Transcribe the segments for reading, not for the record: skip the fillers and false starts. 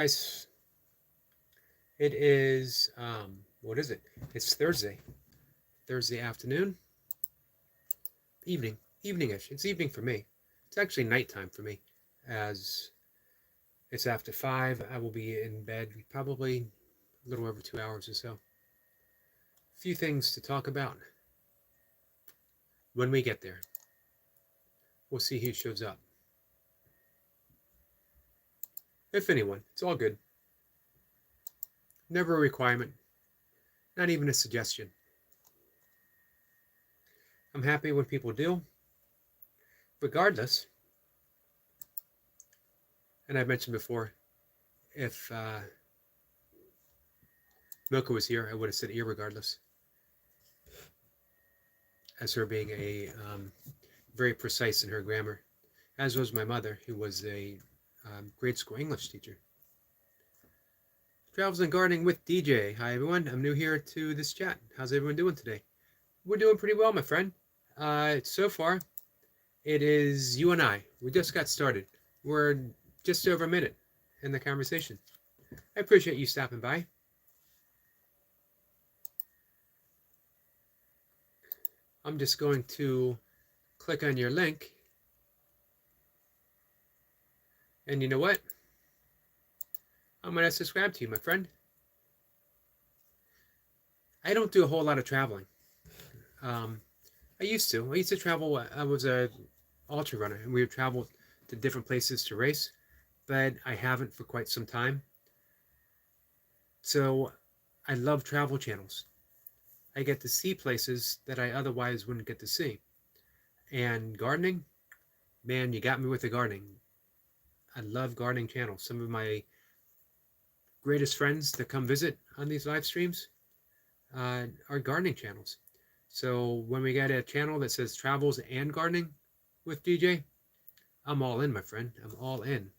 Guys, it is what is it? It's Thursday afternoon, evening, eveningish. It's evening for me. It's actually nighttime for me, as it's after 5. I will be in bed probably a little over 2 hours or so. A few things to talk about when we get there. We'll see who shows up, if anyone. It's all good. Never a requirement, not even a suggestion. I'm happy when people do. Regardless, and I've mentioned before, if Milka was here, I would have said irregardless, as her being a very precise in her grammar, as was my mother, who was a grade school English teacher. Travels and Gardening with DJ. Hi everyone, I'm new here to this chat. How's everyone doing today? We're doing pretty well, my friend. So far, it is you and I. We just got started. We're just over a minute in the conversation. I appreciate you stopping by. I'm just going to click on your link. And you know what? I'm going to subscribe to you, my friend. I don't do a whole lot of traveling. I used to. I used to travel. I was a ultra runner, and we would travel to different places to race, but I haven't for quite some time. So I love travel channels. I get to see places that I otherwise wouldn't get to see. And gardening, man, you got me with the gardening. I love gardening channels. Some of my greatest friends that come visit on these live streams are gardening channels. So when we get a channel that says travels and gardening with DJ, I'm all in, my friend. I'm all in.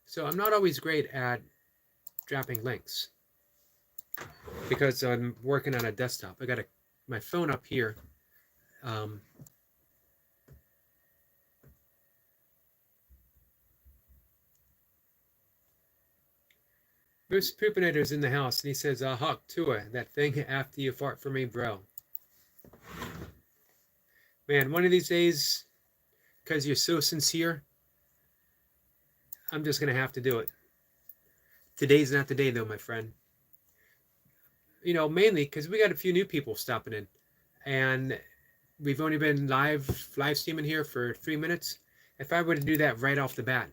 So I'm not always great at dropping links because I'm working on a desktop. I got my phone up here. Bruce Poopinator's in the house, and he says, Hawk Tua, that thing after you fart for me, bro. Man, one of these days, because you're so sincere, I'm just going to have to do it. Today's not the day, though, my friend. You know, mainly because we got a few new people stopping in, and we've only been live streaming here for 3 minutes. If I were to do that right off the bat,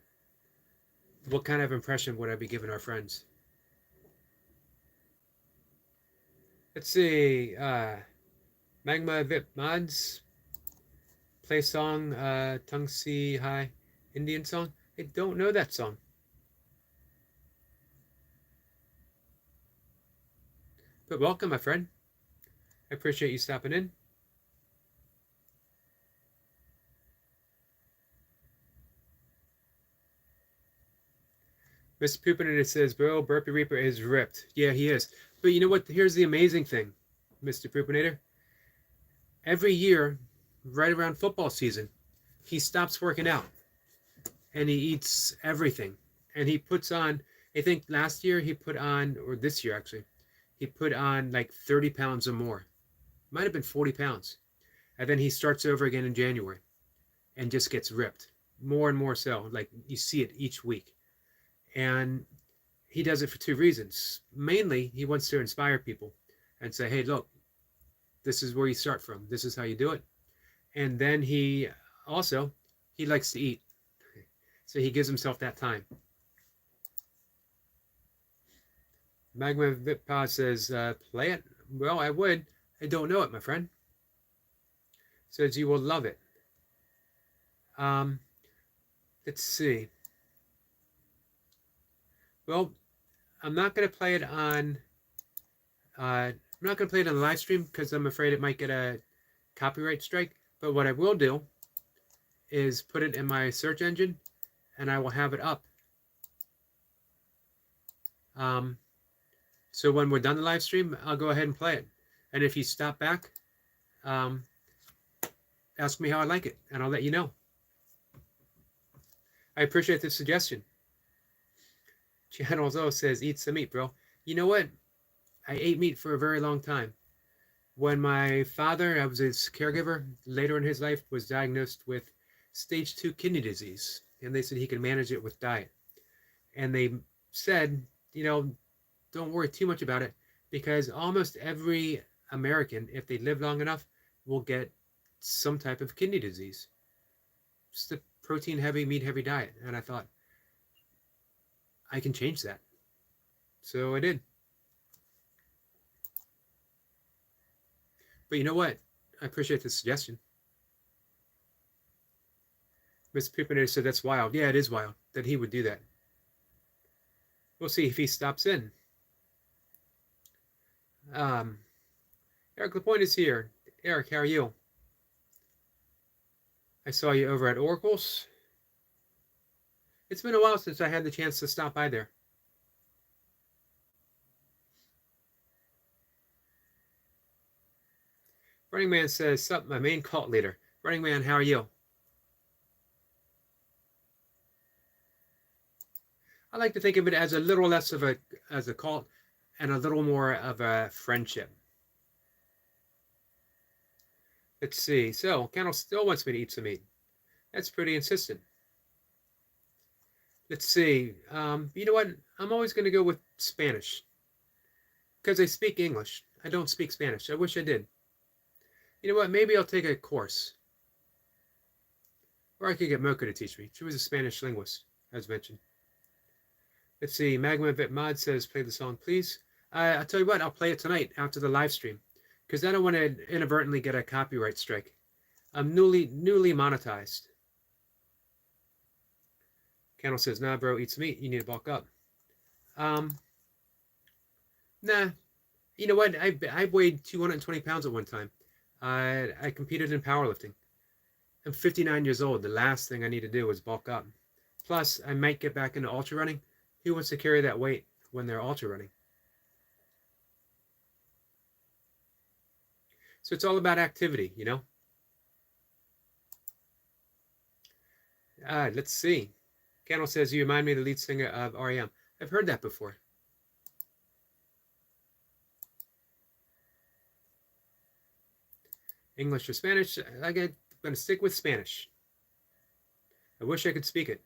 what kind of impression would I be giving our friends? Let's see. Magma Vip Mods. Play song. Tung Si Hai. Indian song. I don't know that song. But welcome, my friend. I appreciate you stopping in. Mr. Poopinator says, bro, Burpee Reaper is ripped. Yeah, he is. But you know what? Here's the amazing thing, Mr. Poopinator. Every year, right around football season, he stops working out. And he eats everything. And he puts on, I think last year he put on, or this year actually, he put on like 30 pounds or more. Might have been 40 pounds. And then he starts over again in January and just gets ripped. More and more so. Like you see it each week. And he does it for two reasons. Mainly, he wants to inspire people and say, hey, look, this is where you start from. This is how you do it. And then he likes to eat. So he gives himself that time. Magma Vippa says, play it? Well, I would. I don't know it, my friend. Says you will love it. Let's see. Well, I'm not going to play it on I'm not going to play it on the live stream because I'm afraid it might get a copyright strike. But what I will do is put it in my search engine and I will have it up. So when we're done the live stream, I'll go ahead and play it. And if you stop back, ask me how I like it, and I'll let you know. I appreciate the suggestion. Channels O says, eat some meat, bro. You know what? I ate meat for a very long time. When my father, I was his caregiver, later in his life, was diagnosed with stage 2 kidney disease, and they said he could manage it with diet. And they said, don't worry too much about it, because almost every American, if they live long enough, will get some type of kidney disease. Just a protein-heavy, meat-heavy diet. And I thought, I can change that. So I did. But you know what? I appreciate the suggestion. Miss Pippinator said that's wild. Yeah, it is wild that he would do that. We'll see if he stops in. Eric LaPointe is here. Eric, how are you? I saw you over at Oracle's. It's been a while since I had the chance to stop by there. Running Man says, sup, my main cult leader. Running Man, how are you? I like to think of it as a little less of a cult and a little more of a friendship. Let's see. So, Kendall still wants me to eat some meat. That's pretty insistent. Let's see. You know what? I'm always going to go with Spanish. Because I speak English. I don't speak Spanish. I wish I did. You know what? Maybe I'll take a course. Or I could get Mocha to teach me. She was a Spanish linguist, as mentioned. Let's see. Magma Vit Mod says, play the song, please. I'll tell you what. I'll play it tonight after the live stream. Because I don't want to inadvertently get a copyright strike. I'm newly monetized. Candle says, nah, bro, eat some meat. You need to bulk up. Nah. You know what? I weighed 220 pounds at one time. I competed in powerlifting. I'm 59 years old. The last thing I need to do is bulk up. Plus, I might get back into ultra running. Who wants to carry that weight when they're ultra running? So it's all about activity, you know? Let's see. Candle says, you remind me of the lead singer of R.E.M. I've heard that before. English or Spanish? I'm going to stick with Spanish. I wish I could speak it.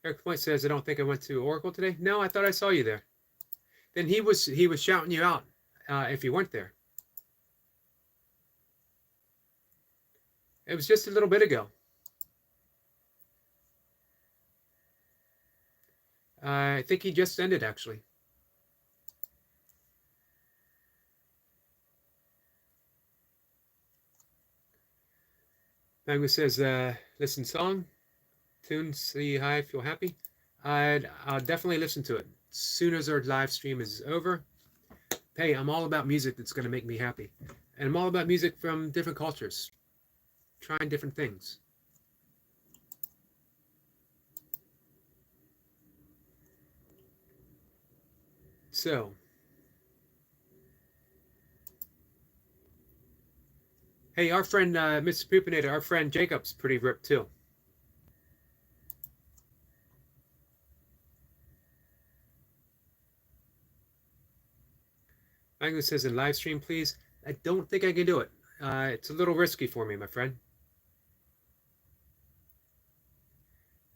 Eric Point says, I don't think I went to Oracle today. No, I thought I saw you there. Then he was shouting you out if you weren't there. It was just a little bit ago. I think he just ended, actually. Magnus says, listen song. Tune, see hi, feel happy. I'll definitely listen to it as soon as our live stream is over. Hey, I'm all about music that's going to make me happy. And I'm all about music from different cultures. Trying different things. So. Hey, our friend, Mr. Poopinator, our friend Jacob's pretty ripped too. Magnus says, in live stream, please. I don't think I can do it. It's a little risky for me, my friend.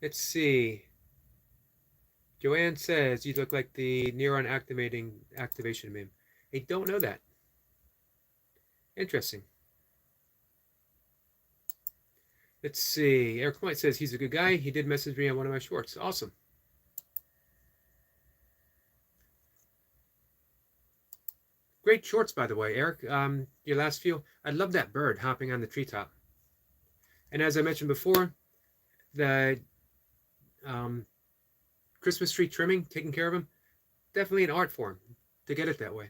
Let's see. Joanne says, you look like the neuron activation meme. I don't know that. Interesting. Let's see. Eric Point says, he's a good guy. He did message me on one of my shorts. Awesome. Great shorts, by the way, Eric. Your last few. I love that bird hopping on the treetop. And as I mentioned before, the Christmas tree trimming, taking care of them, definitely an art form to get it that way.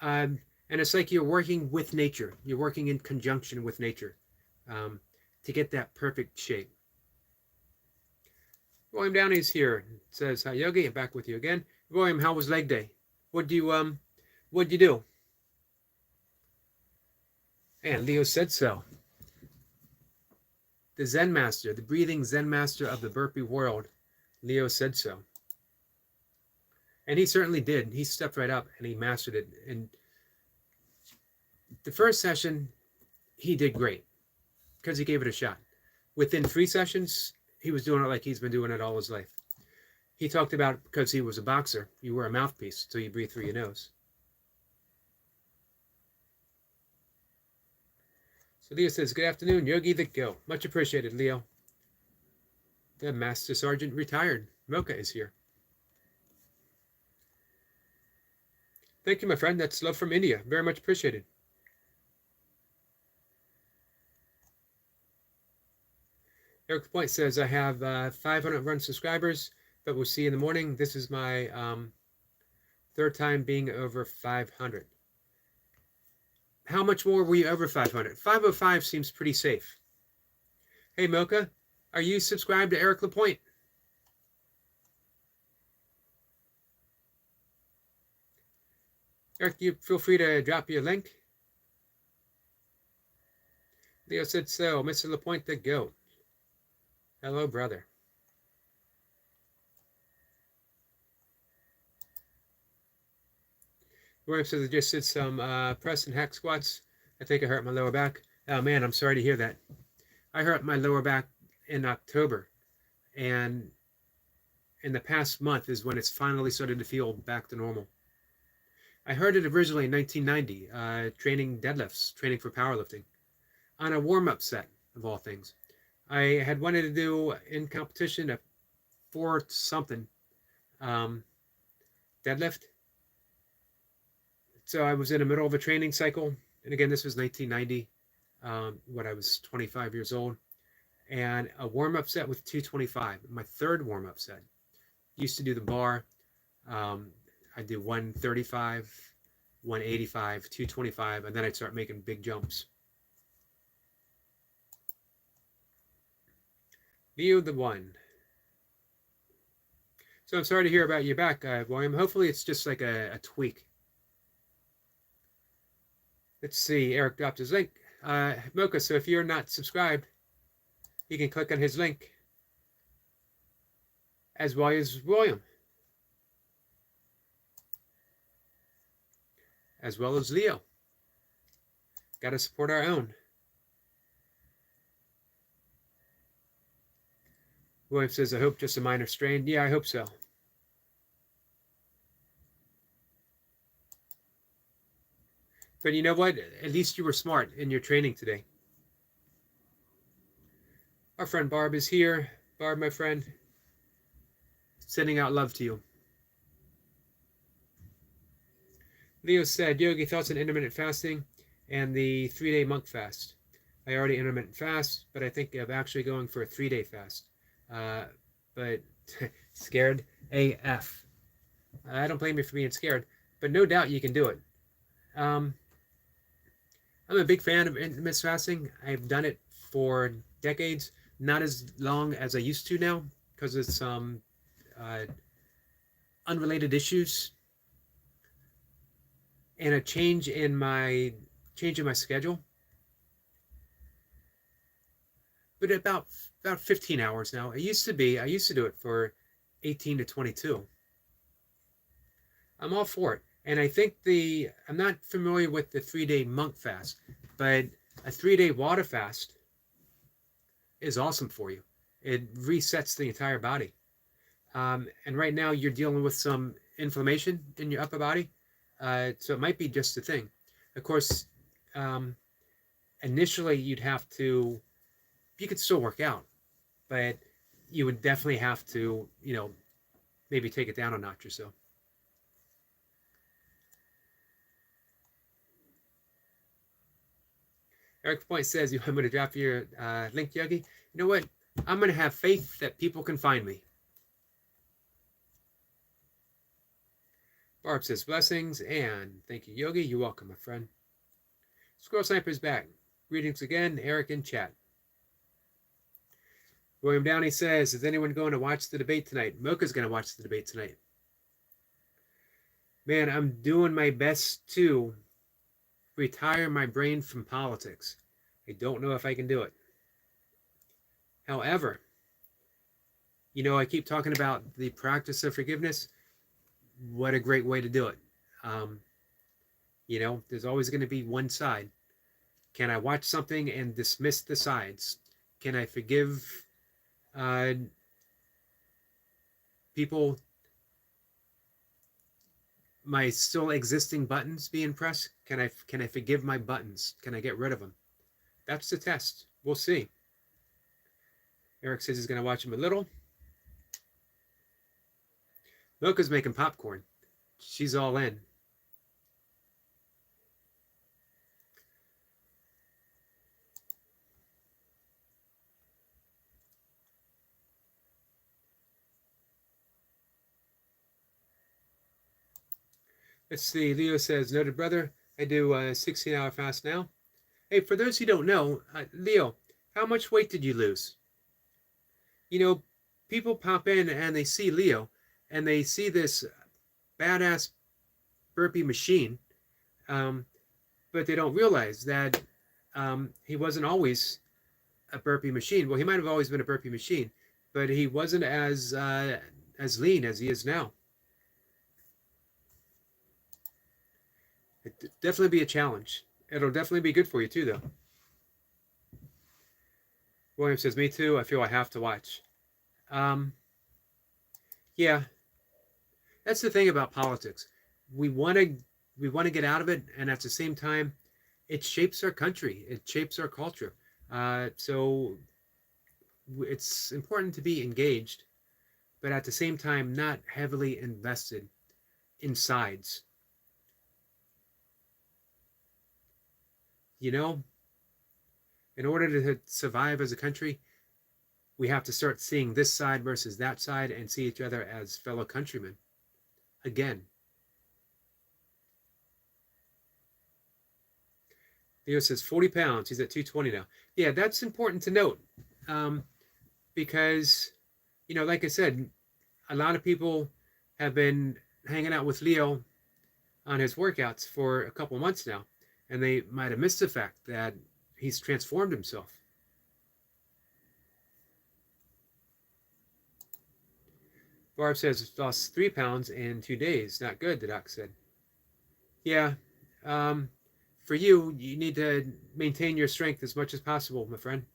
And it's like you're working with nature. You're working in conjunction with nature to get that perfect shape. William Downey's here. It says, hi, Yogi. I'm back with you again. William, how was leg day? What'd you do? And Leo said so. The Zen master, the breathing Zen master of the burpee world, Leo said so. And he certainly did. He stepped right up and he mastered it. And the first session, he did great because he gave it a shot. Within 3 sessions, he was doing it like he's been doing it all his life. He talked about because he was a boxer, you wear a mouthpiece so you breathe through your nose. So Leo says, good afternoon, Yogi the Go. Much appreciated, Leo. The Master Sergeant retired. Mocha is here. Thank you, my friend. That's love from India. Very much appreciated. Eric Point says, I have 500 run subscribers, but we'll see you in the morning. This is my 3rd time being over 500. How much more were you over 500? 505 seems pretty safe. Hey, Mocha, are you subscribed to Eric LaPointe? Eric, you feel free to drop your link. Leo said so. Mr. LaPointe, the goat. Hello, brother. William says I just did some press and hack squats. I think I hurt my lower back. Oh man, I'm sorry to hear that. I hurt my lower back in October, and in the past month is when it's finally started to feel back to normal. I heard it originally in 1990, training deadlifts, training for powerlifting, on a warm-up set of all things. I had wanted to do in competition a 4-something deadlift. So I was in the middle of a training cycle. And again, this was 1990, when I was 25 years old. And a warm-up set with 225. My 3rd warm-up set. Used to do the bar. I'd do 135, 185, 225, and then I'd start making big jumps. Leo the One. So I'm sorry to hear about your back, William. Hopefully it's just like a tweak. Let's see. Eric dropped his link. Mocha, so if you're not subscribed, you can click on his link. As well as William. As well as Leo. Got to support our own. William says, I hope just a minor strain. Yeah, I hope so. But you know what? At least you were smart in your training today. Our friend Barb is here. Barb, my friend, sending out love to you. Leo said, Yogi, thoughts on intermittent fasting and the 3-day monk fast. I already intermittent fast, but I think of actually going for a 3-day fast. But scared AF. I don't blame you for being scared, but no doubt you can do it. I'm a big fan of intermittent fasting. I've done it for decades, not as long as I used to now because of some unrelated issues and a change in my schedule. But about 15 hours now. I used to do it for 18 to 22. I'm all for it. And I think I'm not familiar with the 3-day monk fast, but a 3-day water fast is awesome for you. It resets the entire body. And right now you're dealing with some inflammation in your upper body. So it might be just a thing. Of course, initially you'd have to, you could still work out, but you would definitely have to, maybe take it down a notch or so. Eric Point says, I'm going to drop your link, Yogi. You know what? I'm going to have faith that people can find me. Barb says, blessings, and thank you, Yogi. You're welcome, my friend. Squirrel Sniper's back. Greetings again, Eric in chat. William Downey says, is anyone going to watch the debate tonight? Mocha's going to watch the debate tonight. Man, I'm doing my best to retire my brain from politics. I don't know if I can do it. However, I keep talking about the practice of forgiveness. What a great way to do it. Um, there's always going to be one side. Can I watch something and dismiss the sides? Can I forgive uh, people, my still existing buttons being pressed? Can I forgive my buttons? Can I get rid of them? That's the test. We'll see. Eric says he's going to watch him a little. Mocha's making popcorn. She's all in. Let's see. Leo says, noted brother, I do a 16-hour fast now. Hey, for those who don't know, Leo, how much weight did you lose? People pop in and they see Leo and they see this badass burpee machine, but they don't realize that he wasn't always a burpee machine. Well, he might have always been a burpee machine, but he wasn't as lean as he is now. It'd definitely be a challenge. It'll definitely be good for you too, though. William says, me too. I feel I have to watch. Yeah, that's the thing about politics. We want to get out of it, and at the same time, it shapes our country. It shapes our culture. So it's important to be engaged, but at the same time, not heavily invested in sides. In order to survive as a country, we have to start seeing this side versus that side and see each other as fellow countrymen. Again. Leo says 40 pounds. He's at 220 now. Yeah, that's important to note. Because, like I said, a lot of people have been hanging out with Leo on his workouts for a couple months now, and they might have missed the fact that he's transformed himself. Barb says lost 3 pounds in 2 days. Not good, the doc said. Yeah. For you need to maintain your strength as much as possible, my friend.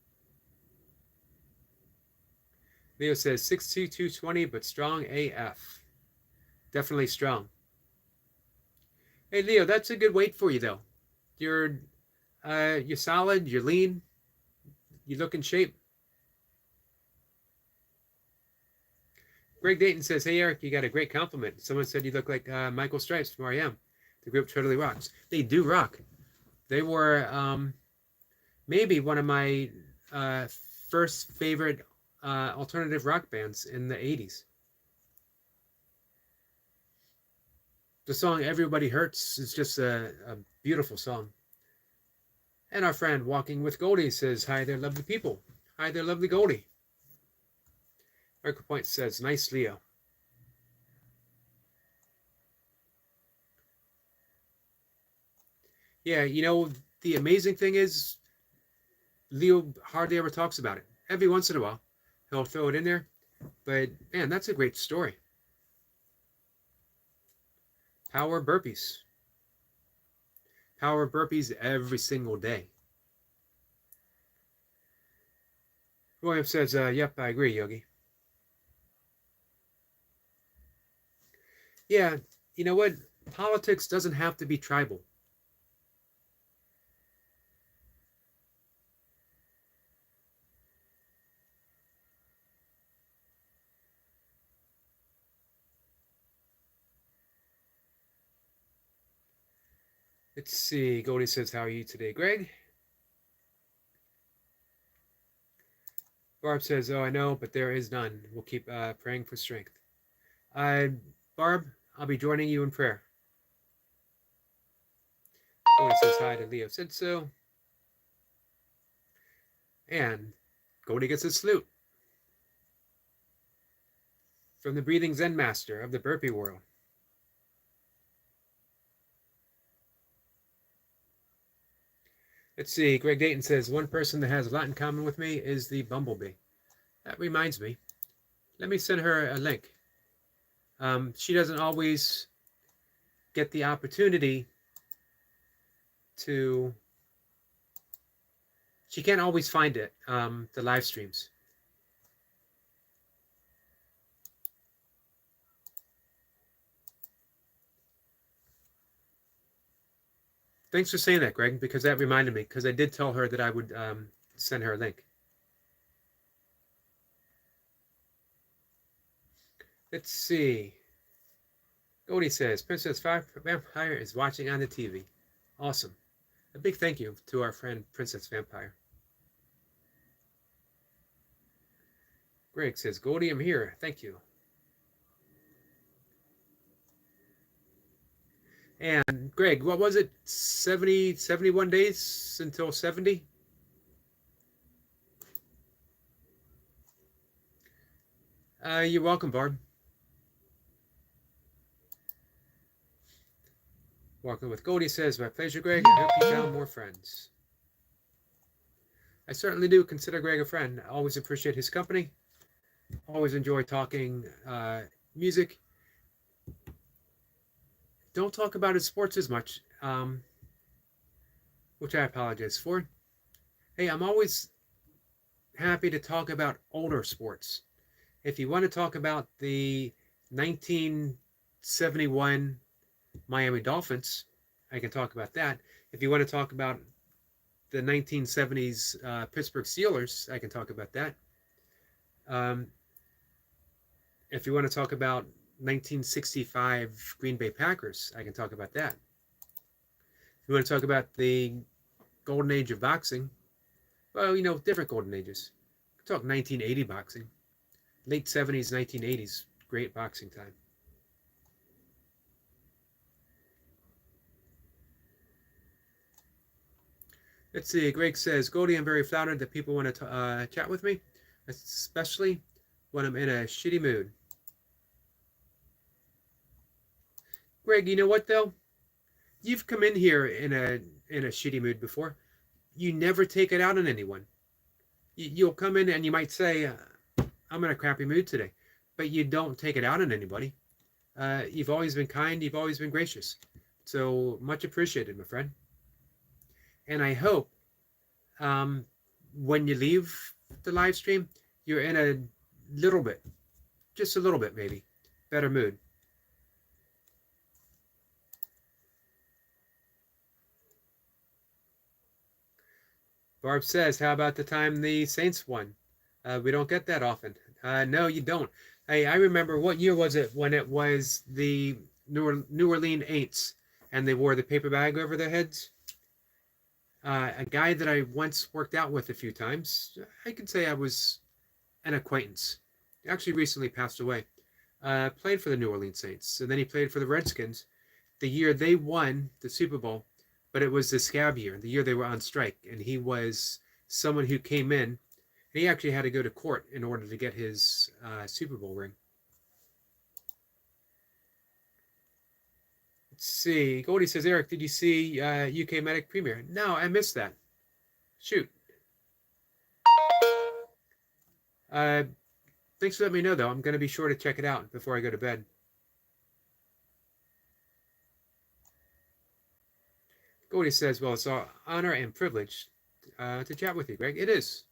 Leo says 6'2", 220, but strong AF. Definitely strong. Hey, Leo, that's a good weight for you, though. You're solid. You're lean. You look in shape. Greg Dayton says, hey, Eric, you got a great compliment. Someone said you look like Michael Stripes from R.E.M. The group totally rocks. They do rock. They were maybe one of my first favorite alternative rock bands in the 80s. The song Everybody Hurts is just a beautiful song. And our friend Walking with Goldie says, hi there, lovely people. Hi there, lovely Goldie. Erica Point says, nice Leo. Yeah, the amazing thing is Leo hardly ever talks about it. Every once in a while, he'll throw it in there. But, man, that's a great story. Power burpees. Power burpees every single day. William says, yep, I agree, Yogi. Yeah, you know what? Politics doesn't have to be tribal. Let's see. Goldie says, how are you today, Greg? Barb says, oh, I know, but there is none. We'll keep praying for strength. Barb, I'll be joining you in prayer. Goldie says hi to Leo said so. And Goldie gets a salute from the breathing Zen master of the burpee world. Let's see. Greg Dayton says, one person that has a lot in common with me is the bumblebee. That reminds me. Let me send her a link. She doesn't always get the opportunity to, she can't always find it, the live streams. Thanks for saying that, Greg, because that reminded me, because I did tell her that I would send her a link. Let's see. Goldie says, Princess Vampire is watching on the TV. Awesome. A big thank you to our friend Princess Vampire. Greg says, Goldie, I'm here. Thank you. And Greg, what was it? 71 days until 70? You're welcome, Barb. Walking with Goldie says, my pleasure, Greg. I hope you found more friends. I certainly do consider Greg a friend. I always appreciate his company. Always enjoy talking music. Don't talk about his sports as much, which I apologize for. Hey, I'm always happy to talk about older sports. If you want to talk about the 1971 Miami Dolphins, I can talk about that. If you want to talk about the 1970s Pittsburgh Steelers, I can talk about that. If you want to talk about 1965 Green Bay Packers, I can talk about that. If you want to talk about the golden age of boxing, well, different golden ages. Talk 1980 boxing, late 70s, 1980s, great boxing time. Let's see. Greg says, Goldie, I'm very flattered that people want to chat with me, especially when I'm in a shitty mood. Greg, you know what though? You've come in here in a shitty mood before. You never take it out on anyone. You'll come in and you might say, I'm in a crappy mood today, but you don't take it out on anybody. You've always been kind. You've always been gracious. So much appreciated, my friend. And I hope when you leave the live stream, you're in a little bit, just a little bit maybe, better mood. Barb says, how about the time the Saints won? We don't get that often. No, you don't. Hey, I remember, what year was it when it was the New Orleans Aints and they wore the paper bag over their heads? A guy that I once worked out with a few times, I could say I was an acquaintance. He actually recently passed away. Played for the New Orleans Saints, and then he played for the Redskins the year they won the Super Bowl, but it was the scab year, the year they were on strike, and he was someone who came in, and he actually had to go to court in order to get his Super Bowl ring. Let's see. Goldie says, Eric, did you see UK Medic premiere? No, I missed that. Shoot. Thanks for letting me know, though. I'm going to be sure to check it out before I go to bed. Goldie says, well, it's an honor and privilege to chat with you, Greg. It is.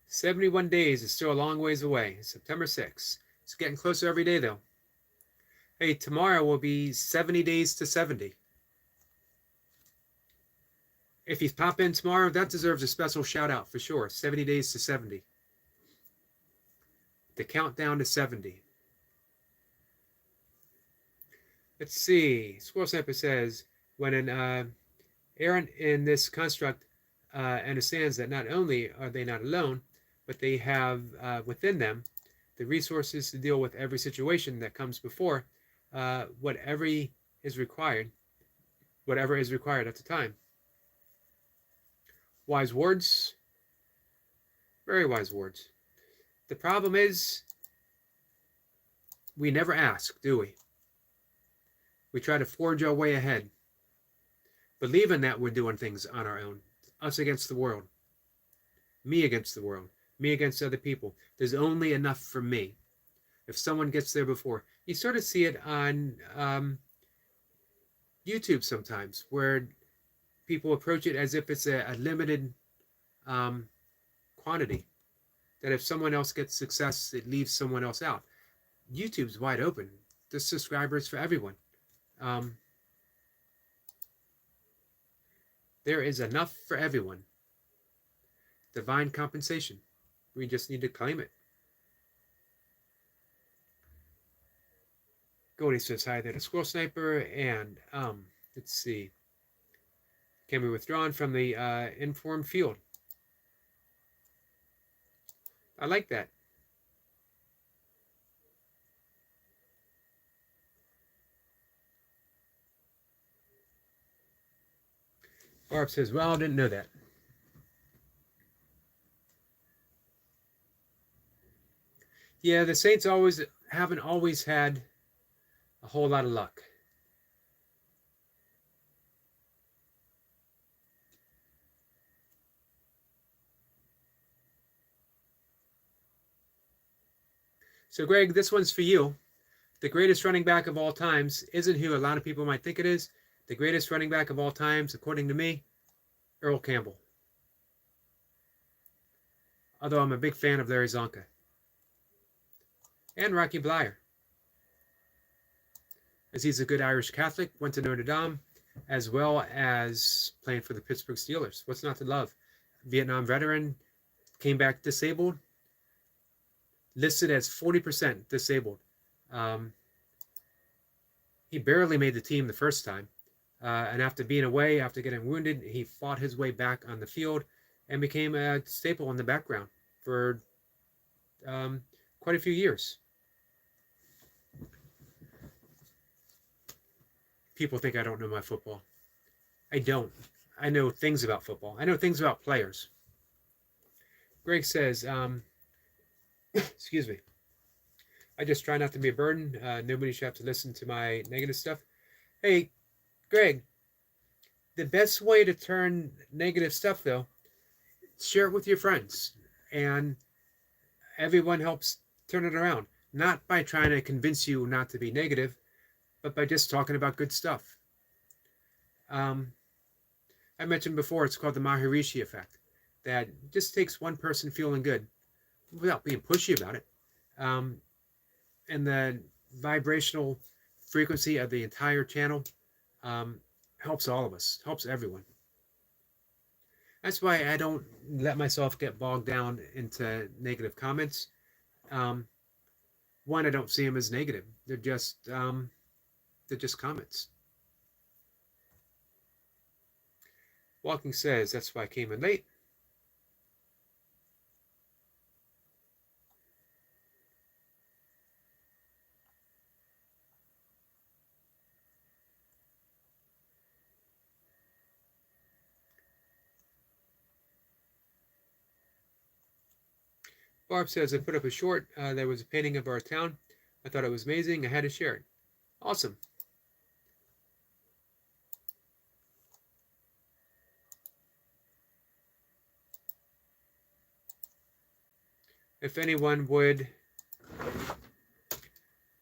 "71 days is still a long ways away. September 6th. It's getting closer every day, though. Hey, tomorrow will be 70 days to 70. If you pop in tomorrow, that deserves a special shout out for sure. 70 days to 70. The countdown to 70. Let's see. Squirrel Sniper says, when an errant in this construct understands that not only are they not alone, but they have within them the resources to deal with every situation that comes before whatever is required at the time. Wise words, very wise words. The problem is we never ask, do we? We try to forge our way ahead, believing that we're doing things on our own. Us against the world. Me against the world. Me against other people. There's only enough for me. If someone gets there before. You sort of see it on YouTube sometimes, where people approach it as if it's a limited quantity. That if someone else gets success, it leaves someone else out. YouTube's wide open. There's subscribers for everyone. There is enough for everyone. Divine compensation. We just need to claim it. Goldie says hi there to Squirrel Sniper, and let's see. Can be withdrawn from the informed field. I like that. Barb says, well, I didn't know that. Yeah, the Saints haven't always had a whole lot of luck. So, Greg, this one's for you. The greatest running back of all times isn't who a lot of people might think it is. The greatest running back of all times, according to me, Earl Campbell. Although I'm a big fan of Larry Zonka. And Rocky Blyer. As he's a good Irish Catholic, went to Notre Dame, as well as playing for the Pittsburgh Steelers. What's not to love? Vietnam veteran, came back disabled, listed as 40% disabled. He barely made the team the first time. And after being away, after getting wounded, he fought his way back on the field and became a staple in the background for quite a few years. People think I don't know my football. I don't. I know things about football. I know things about players. Greg says, excuse me. I just try not to be a burden. Nobody should have to listen to my negative stuff. Hey, Greg, the best way to turn negative stuff, though, share it with your friends. And everyone helps turn it around. Not by trying to convince you not to be negative, but by just talking about good stuff. I mentioned before, it's called the Maharishi effect. That just takes one person feeling good without being pushy about it. And the vibrational frequency of the entire channel helps all of us, helps everyone. That's why I don't let myself get bogged down into negative comments. One, I don't see them as negative. They're just comments. Walking says, that's why I came in late. Barb says, I put up a short. There was a painting of our town. I thought it was amazing. I had to share it. Awesome. If anyone would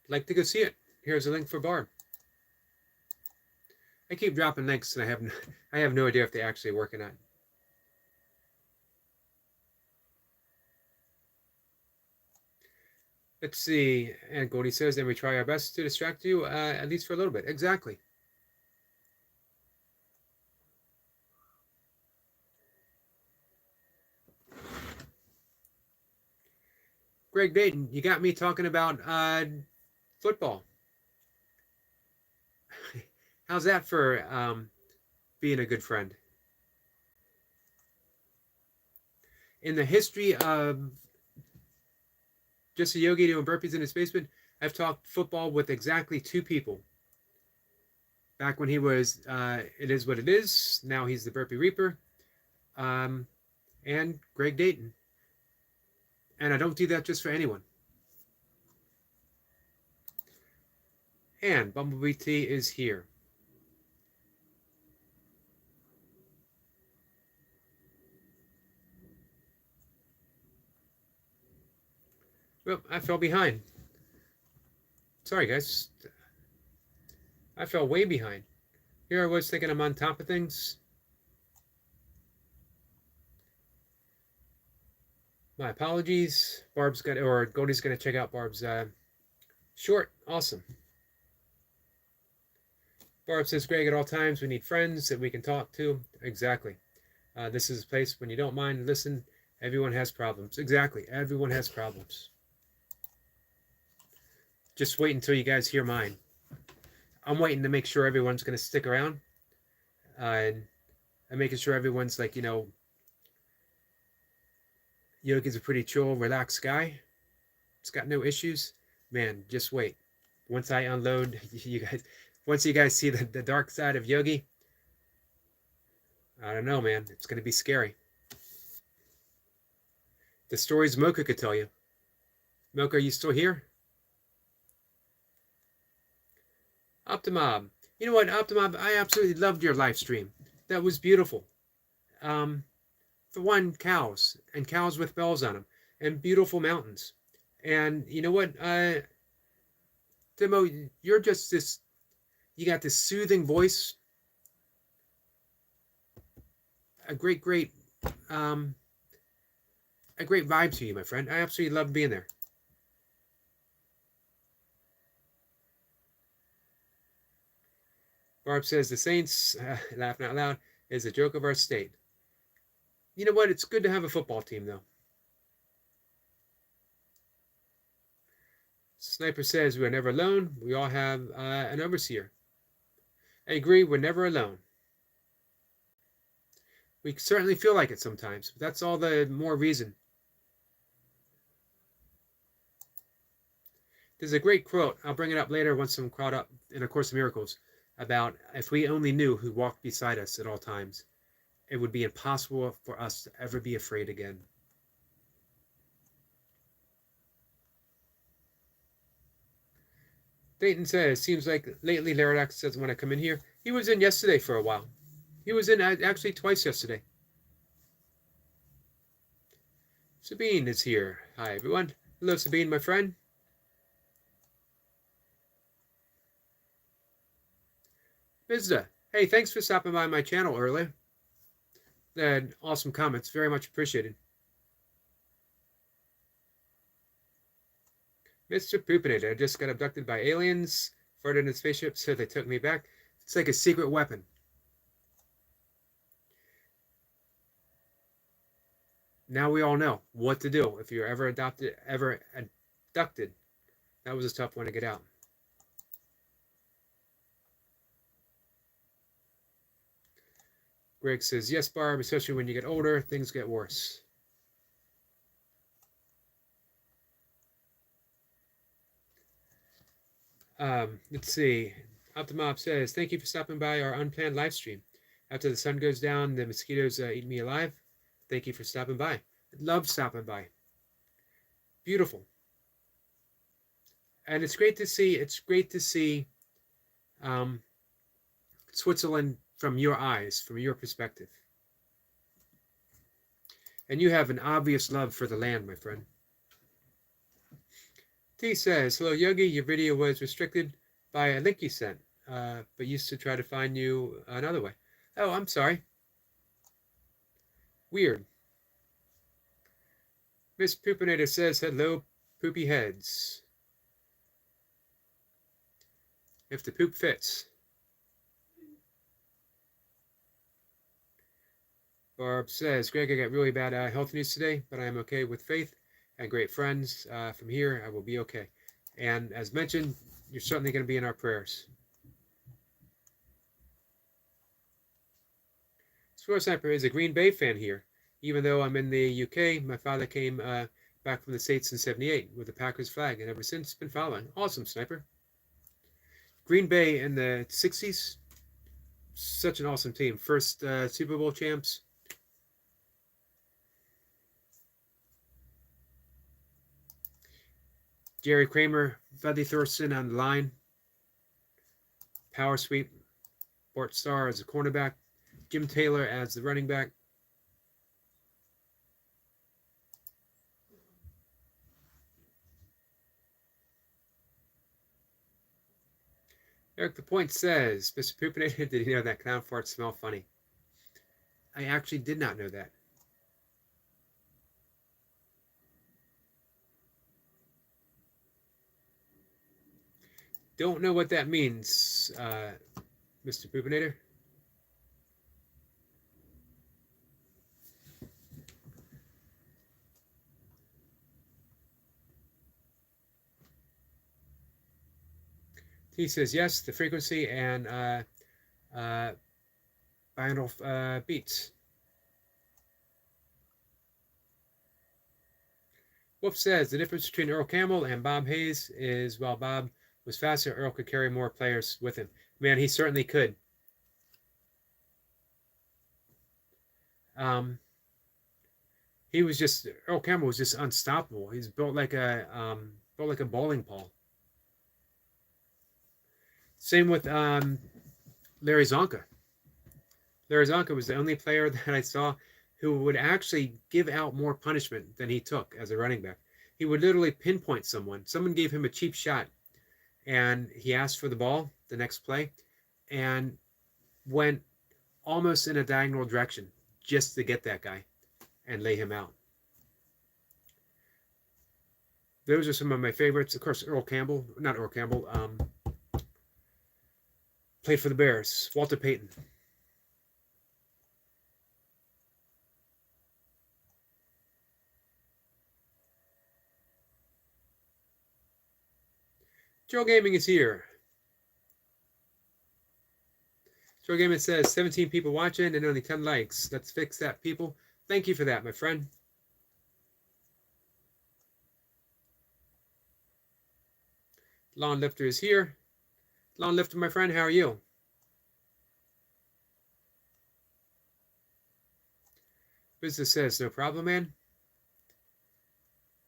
like to go see it, here's a link for Barb. I keep dropping links, and I have no idea if they're actually working on it. Let's see. And Goldie says, then we try our best to distract you, at least for a little bit. Exactly. Greg Dayton, you got me talking about football. How's that for being a good friend? In the history of just a Yogi doing burpees in his basement, I've talked football with exactly 2 people. Back when he was It Is What It Is, now he's the Burpee Reaper, and Greg Dayton. And I don't do that just for anyone. And Bumblebee Tea is here. Well, I fell behind. Sorry, guys. I fell way behind. Here I was thinking I'm on top of things. My apologies. Goldie's gonna check out Barb's short. Awesome. Barb says, Greg, at all times we need friends that we can talk to. Exactly. This is a place when you don't mind, listen. Everyone has problems. Exactly. Everyone has problems. Just wait until you guys hear mine. I'm waiting to make sure everyone's going to stick around. And I'm making sure everyone's like, Yogi's a pretty chill, relaxed guy. He's got no issues. Man, just wait. Once I unload, once you guys see the dark side of Yogi, I don't know, man. It's going to be scary. The stories Mocha could tell you. Mocha, are you still here? Optimob. You know what, Optimob, I absolutely loved your live stream. That was beautiful. For one, cows, and cows with bells on them, and beautiful mountains. And you know what, Timo, you're just this, you got this soothing voice. A great vibe to you, my friend. I absolutely love being there. Barb says the Saints, laughing out loud, is a joke of our state. You know what? It's good to have a football team, though. Sniper says we're never alone. We all have an overseer. I agree. We're never alone. We certainly feel like it sometimes, but that's all the more reason. There's a great quote. I'll bring it up later once I'm caught up in A Course in Miracles about if we only knew who walked beside us at all times, it would be impossible for us to ever be afraid again. Dayton says, seems like lately Laradox doesn't want to come in here. He was in yesterday for a while. He was in actually twice yesterday. Sabine is here. Hi, everyone. Hello, Sabine, my friend. Vizda. Hey, thanks for stopping by my channel earlier. Awesome comments. Very much appreciated. Mr. Poopinator, I just got abducted by aliens, farted in a spaceship, so they took me back. It's like a secret weapon. Now we all know what to do if you're ever abducted. That was a tough one to get out. Greg says, yes, Barb, especially when you get older, things get worse. Let's see. Optimob says, thank you for stopping by our unplanned live stream. After the sun goes down, the mosquitoes eat me alive. Thank you for stopping by. I love stopping by. Beautiful. And it's great to see Switzerland from your eyes, from your perspective. And you have an obvious love for the land, my friend. T says, hello, Yogi. Your video was restricted by a link you sent, but used to try to find you another way. Oh, I'm sorry. Weird. Miss Poopinator says, hello, poopy heads. If the poop fits. Barb says, Greg, I got really bad health news today, but I am okay with faith and great friends. From here, I will be okay. And as mentioned, you're certainly going to be in our prayers. Squirrel Sniper is a Green Bay fan here. Even though I'm in the UK, my father came back from the States in '78 with the Packers flag, and ever since been following. Awesome, Sniper. Green Bay in the '60s, such an awesome team. First Super Bowl champs. Jerry Kramer, Buddy Thurston on the line. power sweep. Bart Starr as the cornerback. Jim Taylor as the running back. Eric the Point says, Mr. Poopinator, did you know that clown farts smell funny? I actually did not know that. Don't know what that means, Mr. Poopinator. He says yes, the frequency and binaural beats. Wolf says the difference between Earl Campbell and Bob Hayes is while Bob was faster, Earl could carry more players with him. Man, he certainly could. Earl Campbell was just unstoppable. He's built like a bowling ball. Same with Larry Zonka. Larry Zonka was the only player that I saw who would actually give out more punishment than he took as a running back. He would literally pinpoint someone. Someone gave him a cheap shot, and he asked for the ball the next play, and went almost in a diagonal direction just to get that guy and lay him out. Those are some of my favorites. Of course, not Earl Campbell, played for the Bears. Walter Payton. Joe Gaming is here. Joe Gaming says 17 people watching and only 10 likes. Let's fix that, people. Thank you for that, my friend. Lawn Lifter is here. Lawn Lifter, my friend, how are you? Business says, no problem, man.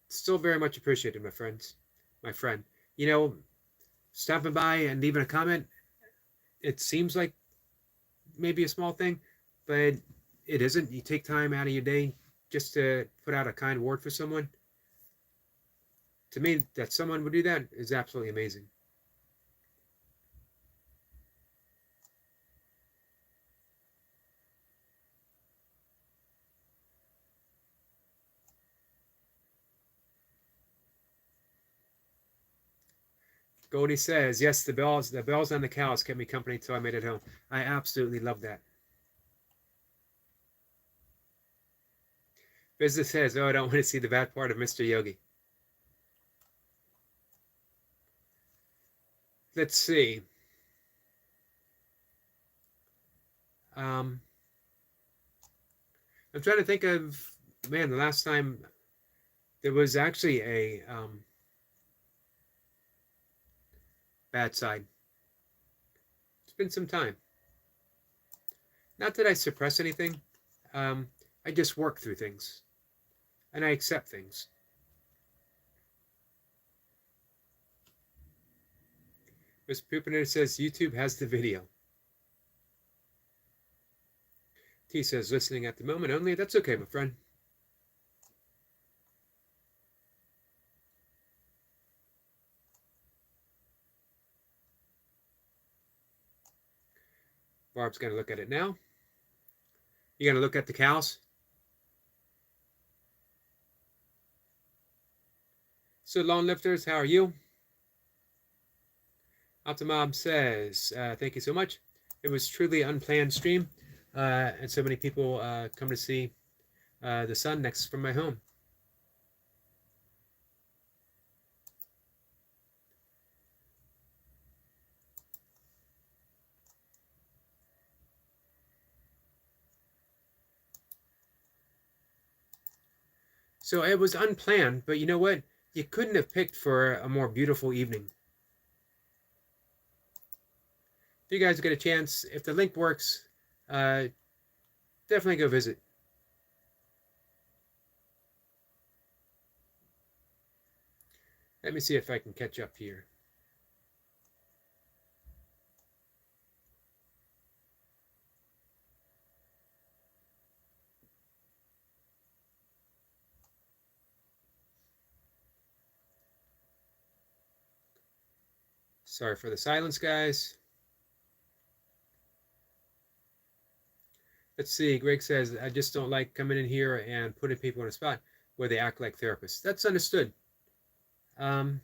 Still very much appreciated, my friends. My friend. You know, stopping by and leaving a comment, it seems like maybe a small thing, but it isn't. You take time out of your day just to put out a kind word for someone. To me, that someone would do that is absolutely amazing. Goldie says, yes, the bells on the cows kept me company till I made it home. I absolutely love that. Business says, oh, I don't want to see the bad part of Mr. Yogi. Let's see. I'm trying to think of, man, the last time there was actually a bad side. It's been some time. Not that I suppress anything. I just work through things. And I accept things. Mr. Poopinator says YouTube has the video. T says listening at the moment only. That's okay, my friend. Barb's going to look at it now. You going to look at the cows? So, lawn lifters, how are you? Optimom says, thank you so much. It was truly an unplanned stream, and so many people come to see the sun next from my home. So it was unplanned, but you know what? You couldn't have picked for a more beautiful evening. If you guys get a chance, if the link works, definitely go visit. Let me see if I can catch up here. Sorry for the silence, guys. Let's see. Greg says, I just don't like coming in here and putting people in a spot where they act like therapists. That's understood. Um,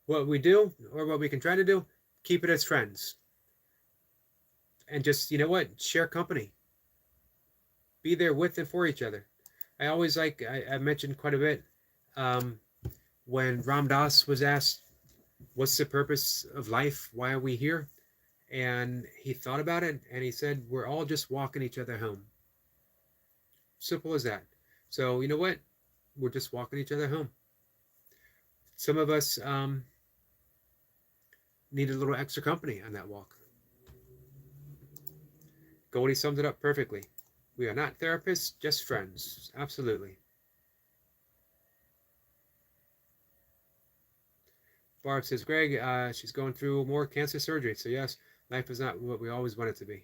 what we do, or what we can try to do, keep it as friends. And just, you know what, share company. Be there with and for each other. I always like, I mentioned quite a bit, um, when Ram Dass was asked, what's the purpose of life? Why are we here? And he thought about it and he said, we're all just walking each other home. Simple as that. So, you know what? We're just walking each other home. Some of us need a little extra company on that walk. Goldie summed it up perfectly. We are not therapists, just friends. Absolutely. Barb says, Greg, she's going through more cancer surgery. So yes, life is not what we always want it to be.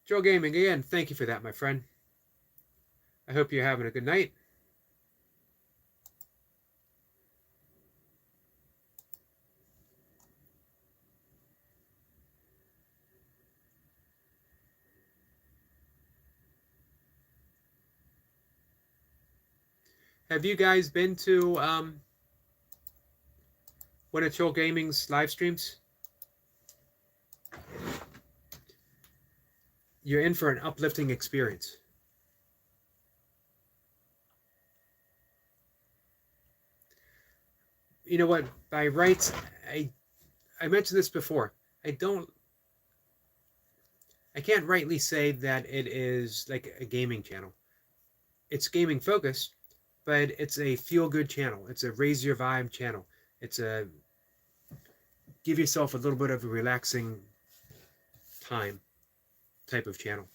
Joe Gaming, again, thank you for that, my friend. I hope you're having a good night. Have you guys been to one of Joe Gaming's live streams? You're in for an uplifting experience. You know what? By rights, I mentioned this before. I can't rightly say that it is like a gaming channel. It's gaming focused, but it's a feel good channel. It's a raise your vibe channel. It's a give yourself a little bit of a relaxing time type of channel.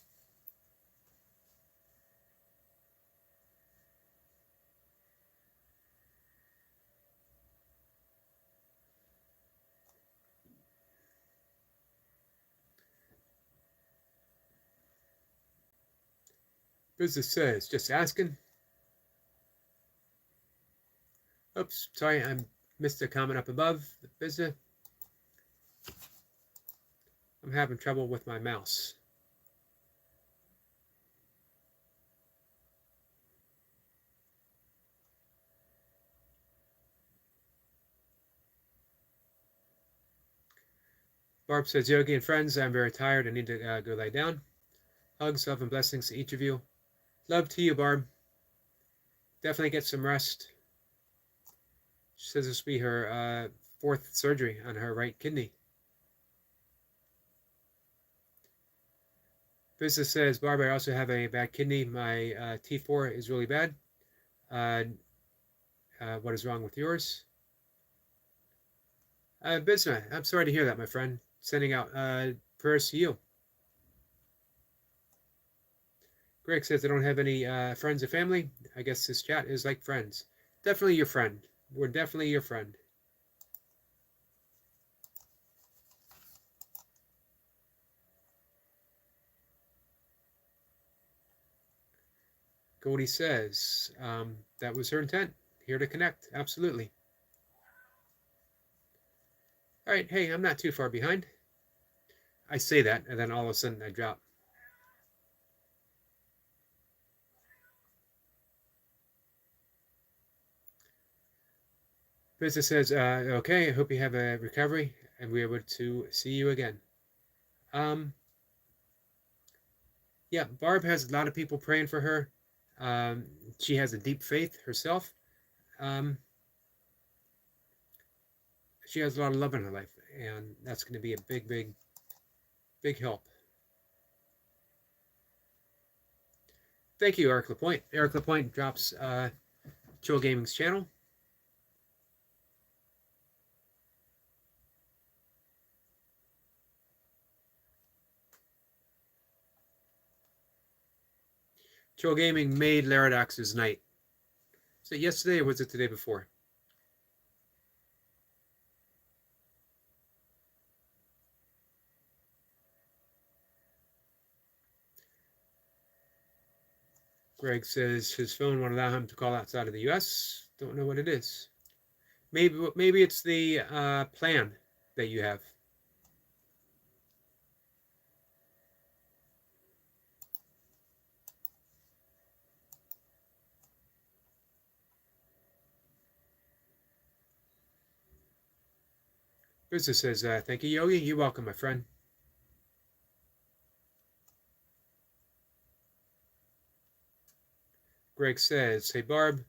Business says, just asking. Oops, sorry, I missed a comment up above. Business. I'm having trouble with my mouse. Barb says, Yogi and friends, I'm very tired. I need to go lie down. Hugs, love, and blessings to each of you. Love to you, Barb. Definitely get some rest. She says this will be her fourth surgery on her right kidney. Business says, Barb, I also have a bad kidney. My T4 is really bad. What is wrong with yours? Business, I'm sorry to hear that, my friend. Sending out prayers to you. Greg says, I don't have any friends or family. I guess this chat is like friends. Definitely your friend. We're definitely your friend. Goldie says, that was her intent. Here to connect. Absolutely. All right. Hey, I'm not too far behind. I say that, and then all of a sudden I drop. Business says, okay, I hope you have a recovery and we're able to see you again. Yeah, Barb has a lot of people praying for her. She has a deep faith herself. She has a lot of love in her life, and that's going to be a big, big, big help. Thank you, Eric Lapointe. Eric Lapointe drops Chill Gaming's channel. Chill Gaming made Laradox's night. Was it yesterday or was it the day before? Greg says his phone won't allow him to call outside of the US. Don't know what it is. Maybe it's the plan that you have. Business says, thank you, Yogi. You're welcome, my friend. Greg says, hey, Barb,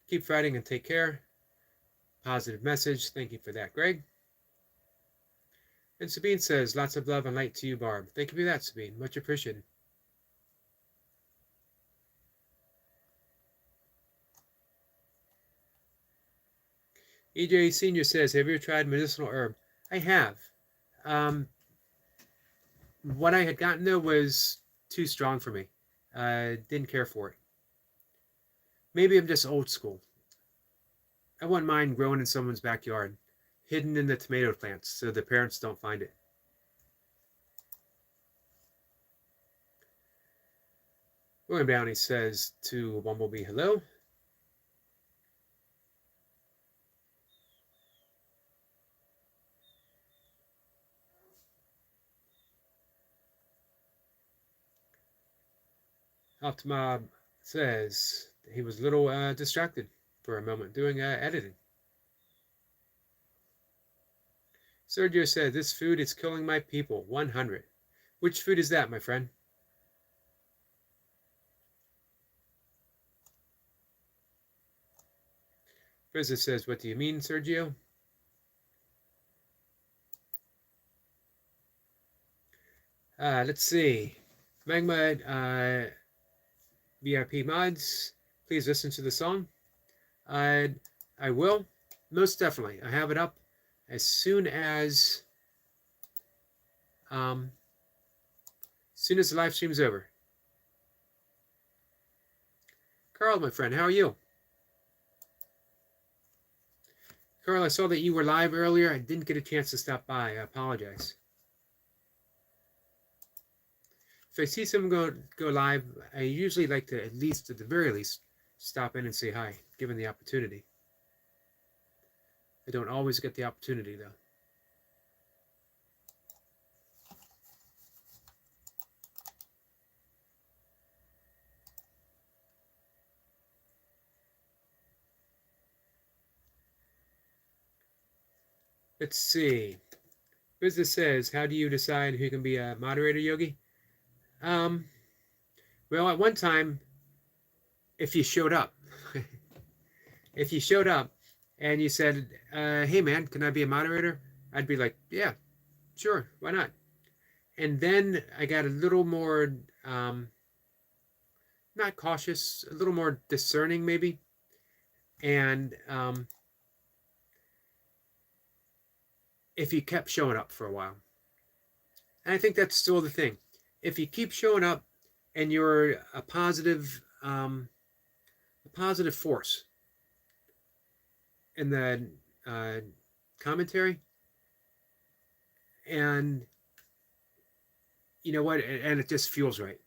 keep fighting and take care. Positive message. Thank you for that, Greg. And Sabine says, lots of love and light to you, Barb. Thank you for that, Sabine. Much appreciated. EJ Senior says, have you ever tried medicinal herb? I have. What I had gotten though was too strong for me. Didn't care for it. Maybe I'm just old school. I wouldn't mind growing in someone's backyard, hidden in the tomato plants so the parents don't find it. William Downey says to Bumblebee, hello. Optima says he was a little distracted for a moment doing editing. Sergio said, this food is killing my people. 100. Which food is that, my friend? Frizza says, what do you mean, Sergio? Let's see. Magma VIP mods, please listen to the song. I will, most definitely. I have it up as soon as the live stream is over. Carl, my friend, how are you? Carl, I saw that you were live earlier. I didn't get a chance to stop by. I apologize. If I see someone go live, I usually like to, at the very least, stop in and say hi, given the opportunity. I don't always get the opportunity, though. Let's see. Business says, how do you decide who can be a moderator, Yogi? Well, at one time, if you showed up, if you showed up and you said, hey man, can I be a moderator? I'd be like, yeah, sure, why not? And then I got a little more, not cautious, a little more discerning maybe. And if you kept showing up for a while. And I think that's still the thing. If you keep showing up and you're a positive force in the commentary, and you know what, and it just feels right.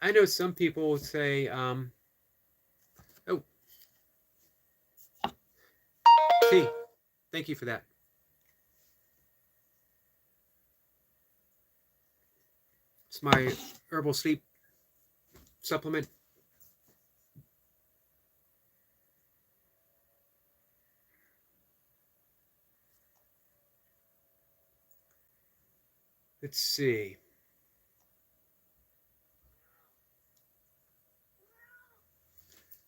I know some people say, oh, see, thank you for that. It's my herbal sleep supplement. Let's see.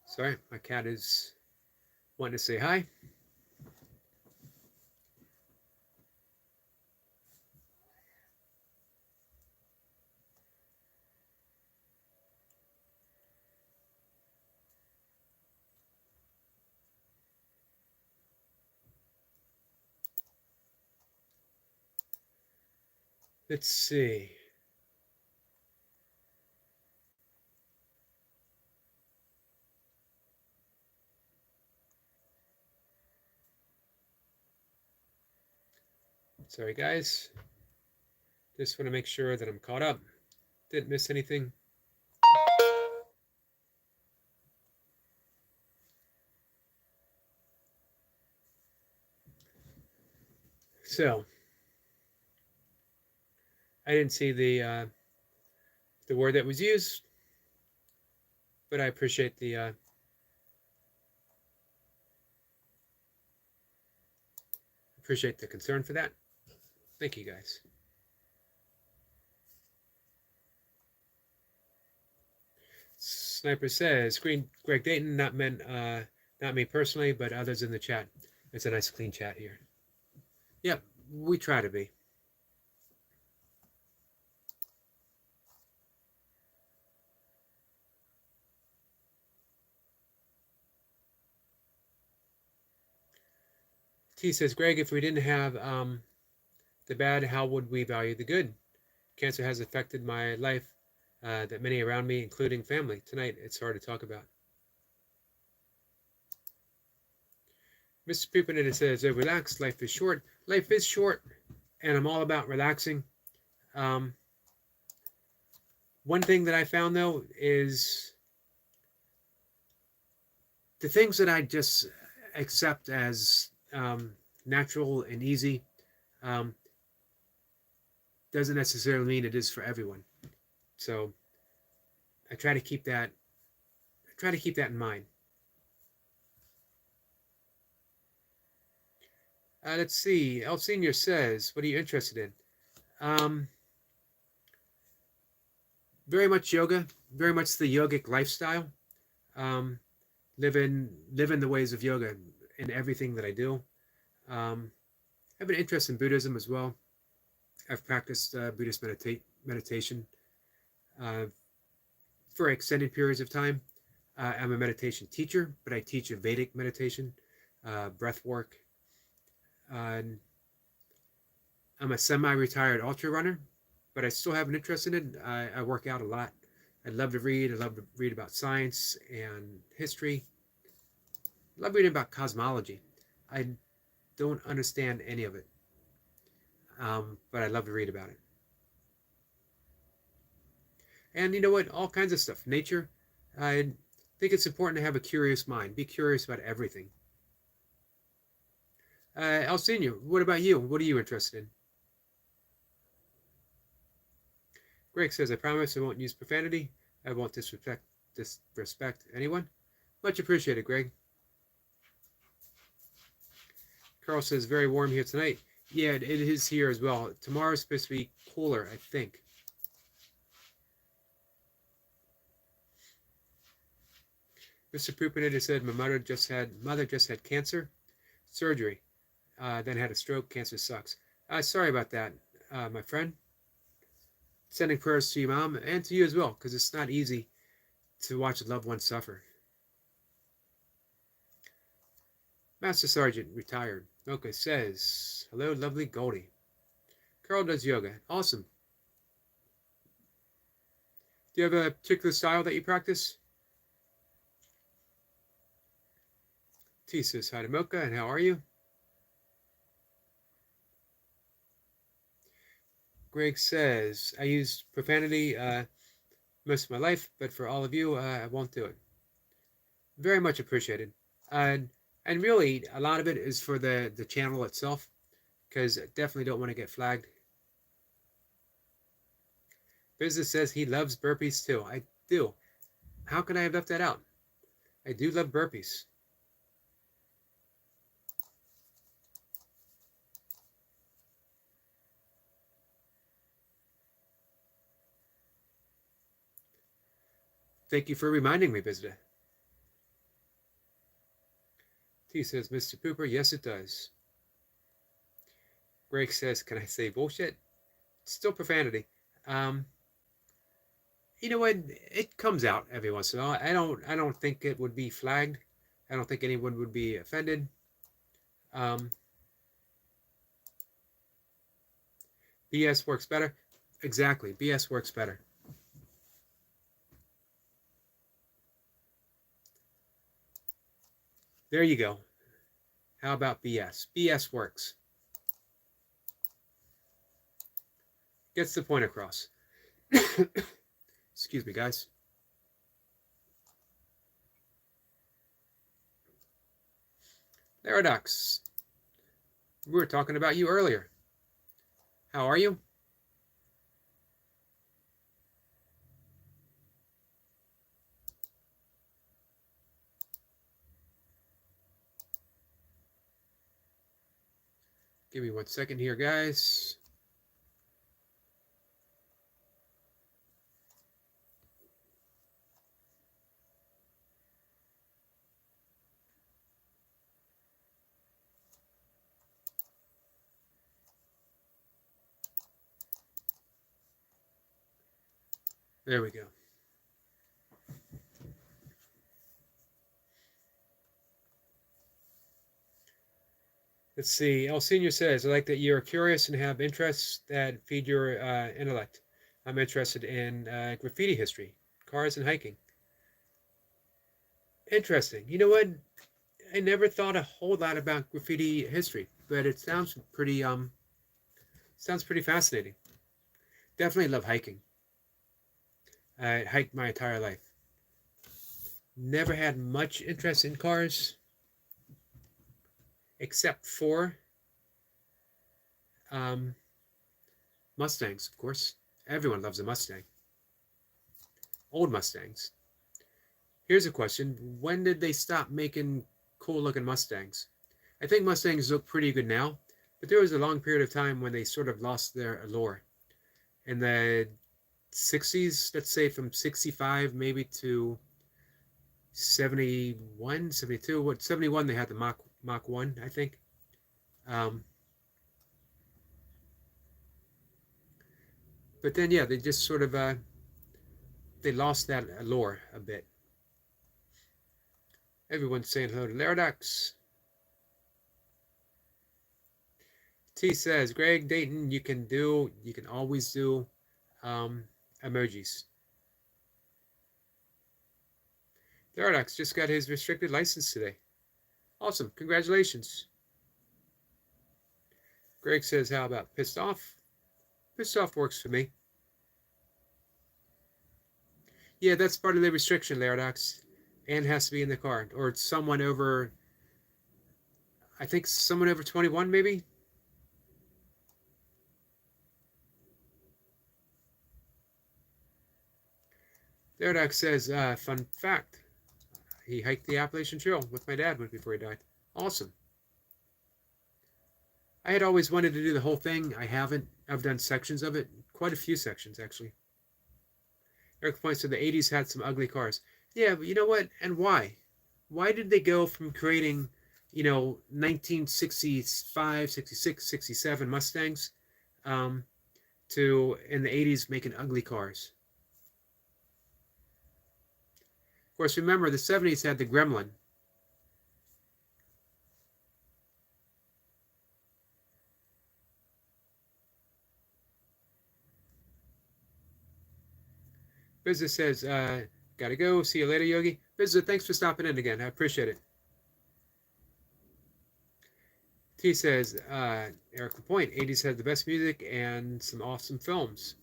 Sorry, my cat is wanting to say hi. Let's see. Sorry, guys. Just want to make sure that I'm caught up. Didn't miss anything. So, I didn't see the word that was used, but I appreciate the concern for that. Thank you, guys. Sniper says, Greg Dayton, not me personally, but others in the chat. It's a nice clean chat here. Yep, we try to be. T says, Greg, if we didn't have the bad, how would we value the good? Cancer has affected my life, that many around me, including family. Tonight, it's hard to talk about. Mr. Pupinator says, relax, life is short. Life is short, and I'm all about relaxing. One thing that I found, though, is the things that I just accept as natural and easy doesn't necessarily mean it is for everyone. So I try to keep that in mind. Let's see. El Senior says, what are you interested in? Very much yoga, very much the yogic lifestyle. Living the ways of yoga in everything that I do. I have an interest in Buddhism as well. I've practiced Buddhist meditation for extended periods of time. I'm a meditation teacher, but I teach a Vedic meditation, breath work. I'm a semi-retired ultra runner, but I still have an interest in it. I work out a lot. I love to read. I love to read about science and history. I love reading about cosmology. I don't understand any of it, but I love to read about it. And you know what? All kinds of stuff. Nature. I think it's important to have a curious mind. Be curious about everything. El Senior, what about you? What are you interested in? Greg says, I promise I won't use profanity. I won't disrespect anyone. Much appreciated, Greg. Carl says, very warm here tonight. Yeah, it is here as well. Tomorrow's supposed to be cooler, I think. Mr. Poopinator said, my mother just had cancer, surgery, then had a stroke. Cancer sucks. Sorry about that, my friend. Sending prayers to your mom and to you as well, because it's not easy to watch a loved one suffer. Master Sergeant, retired. Mocha says, hello, lovely Goldie. Carl does yoga. Awesome. Do you have a particular style that you practice? T says, hi to Mocha, and how are you? Greg says, I use profanity most of my life, but for all of you, I won't do it. Very much appreciated. And really, a lot of it is for the channel itself, because I definitely don't want to get flagged. Business says he loves burpees too. I do. How could I have left that out? I do love burpees. Thank you for reminding me, visitor. T says, Mr. Pooper, yes it does. Greg says, can I say bullshit? Still profanity. You know what? It comes out every once in a while. I don't think it would be flagged. I don't think anyone would be offended. BS works better. Exactly. BS works better. There you go. How about BS? BS works. Gets the point across. Excuse me, guys. Paradox. We were talking about you earlier. How are you? Give me 1 second here, guys. There we go. Let's see. El Senior says, I like that you're curious and have interests that feed your intellect. I'm interested in graffiti history, cars, and hiking. Interesting. You know what? I never thought a whole lot about graffiti history, but it sounds pretty fascinating. Definitely love hiking. I hiked my entire life. Never had much interest in cars, except for Mustangs, of course. Everyone loves a Mustang. Old Mustangs. Here's a question. When did they stop making cool-looking Mustangs? I think Mustangs look pretty good now, but there was a long period of time when they sort of lost their allure. In the 60s, let's say from 65 maybe to 71, 72. What, 71 they had the Mach 1, I think. But then, yeah, they just sort of, they lost that allure a bit. Everyone's saying hello to Laradox. T says, Greg Dayton, you can always do emojis. Laradox just got his restricted license today. Awesome, congratulations. Greg says, how about pissed off? Pissed off works for me. Yeah, that's part of the restriction, Laradox. And has to be in the car. Or someone over, I think someone over 21 maybe? Laradox says, fun fact. He hiked the Appalachian Trail with my dad before he died. Awesome. I had always wanted to do the whole thing. I haven't. I've done sections of it. Quite a few sections, actually. Eric points to the 80s had some ugly cars. Yeah, but you know what? And why? Why did they go from creating, 1965, 66, 67 Mustangs to, in the 80s, making ugly cars? Of course, remember, the 70s had the Gremlin. Bizza says, gotta go. See you later, Yogi. Bizza, thanks for stopping in again. I appreciate it. T says, Eric LaPointe, 80s had the best music and some awesome films.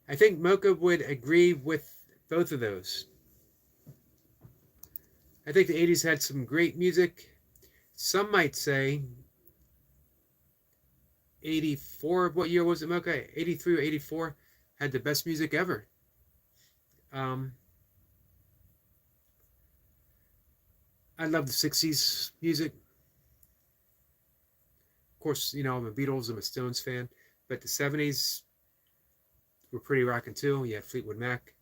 I think Mocha would agree with both of those. I think the 80s had some great music. Some might say 84, what year was it, Mocha? 83 or 84 had the best music ever. I love the 60s music. Of course, I'm a Beatles, I'm a Stones fan, but the 70s were pretty rocking too. You had Fleetwood Mac.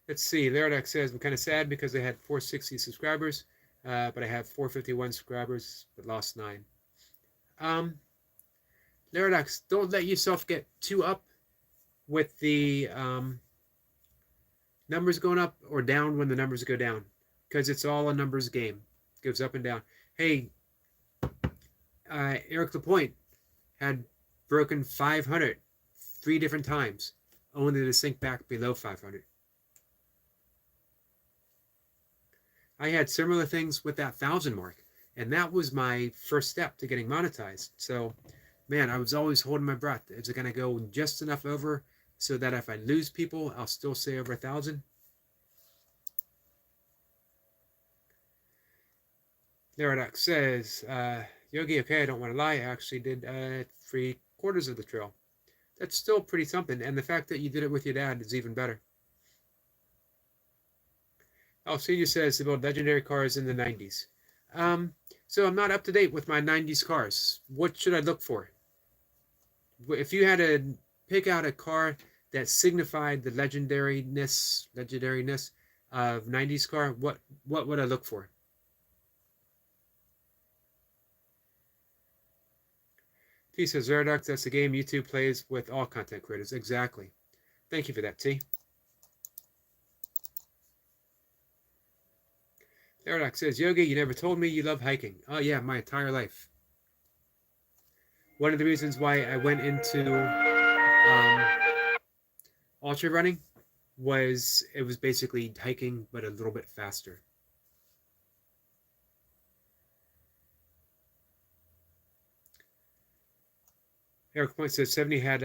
Let's see. Laradox says, I'm kind of sad because I had 460 subscribers, but I have 451 subscribers, but lost 9. Laradox, don't let yourself get too up with the numbers going up or down when the numbers go down, because it's all a numbers game. It goes up and down. Hey, Eric LaPointe had broken 500 3 different times, only to sink back below 500. I had similar things with that 1,000 mark, and that was my first step to getting monetized. So, man, I was always holding my breath. Is it going to go just enough over so that if I lose people, I'll still say over 1,000? Laradox says, Yogi, okay, I don't want to lie. I actually did 3/4 of the trail. That's still pretty something. And the fact that you did it with your dad is even better. Senior says to build legendary cars in the 90s. So I'm not up to date with my 90s cars. What should I look for? If you had to pick out a car that signified the legendariness of 90s car, what would I look for? T says, Zeradox, that's a game YouTube plays with all content creators. Exactly. Thank you for that, T. Zeradox says, Yogi, you never told me you love hiking. Oh, yeah, my entire life. One of the reasons why I went into ultra running was it was basically hiking, but a little bit faster. Eric Point says 70 had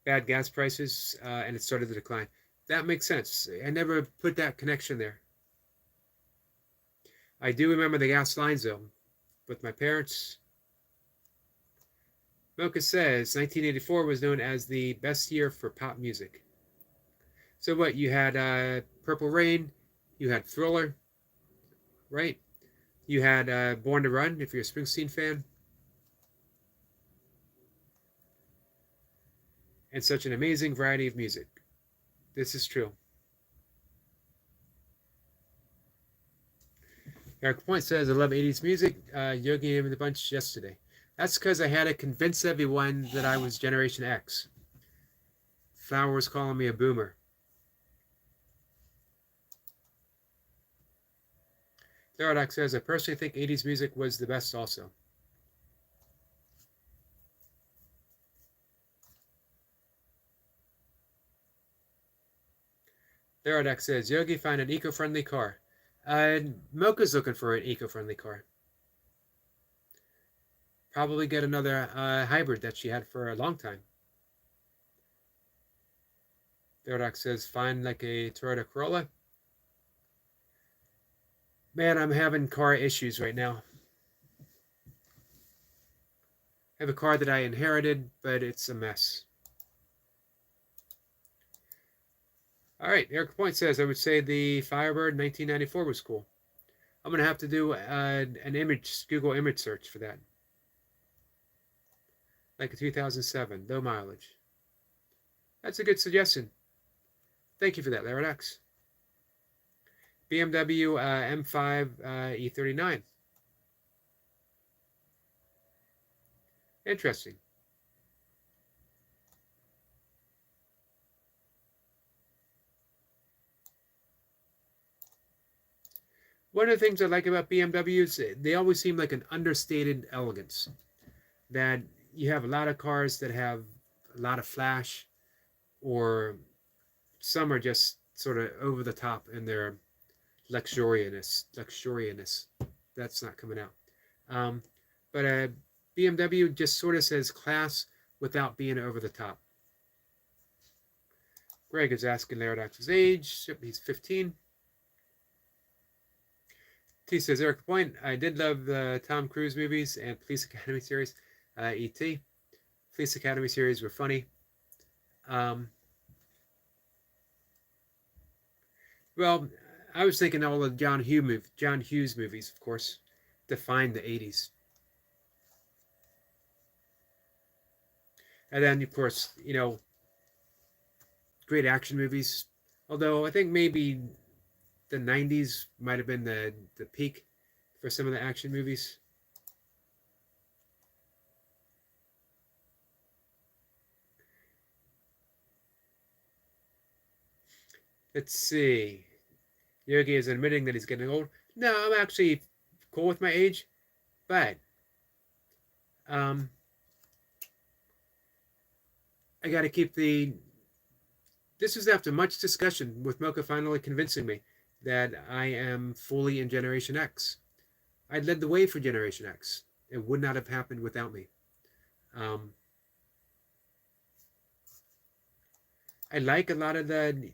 bad gas prices and it started to decline. That makes sense. I never put that connection there. I do remember the gas lines though with my parents. Mocha says 1984 was known as the best year for pop music. So what, you had Purple Rain, you had Thriller, right? You had Born to Run, if you're a Springsteen fan. And such an amazing variety of music. This is true. Eric Point says, I love 80s music. Yogi named the bunch yesterday. That's because I had to convince everyone that I was Generation X. Flower was calling me a boomer. Therodox says, I personally think 80s music was the best also. Therodox says, Yogi, find an eco-friendly car. Mocha's looking for an eco-friendly car. Probably get another hybrid that she had for a long time. Therodox says, find like a Toyota Corolla. Man, I'm having car issues right now. I have a car that I inherited, but it's a mess. All right, Eric Point says, I would say the Firebird 1994 was cool. I'm going to have to do an image, Google image search for that. Like a 2007, low mileage. That's a good suggestion. Thank you for that, Laradox. BMW M5 E39. Interesting. One of the things I like about BMWs, they always seem like an understated elegance. That you have a lot of cars that have a lot of flash, or some are just sort of over the top in their luxuriousness. That's not coming out. But BMW just sort of says class without being over the top. Greg is asking Laradox's age. He's 15. T says, Eric Point, I did love the Tom Cruise movies and Police Academy series. E.T. Police Academy series were funny. Well, I was thinking all the John Hughes movies, of course, defined the 80s. And then, of course, great action movies. Although I think maybe the 90s might have been the peak for some of the action movies. Let's see. Yogi is admitting that he's getting old. No, I'm actually cool with my age, but I got to keep the. This was after much discussion with Mocha finally convincing me that I am fully in Generation X. I led the way for Generation X. It would not have happened without me. Um, I like a lot of the,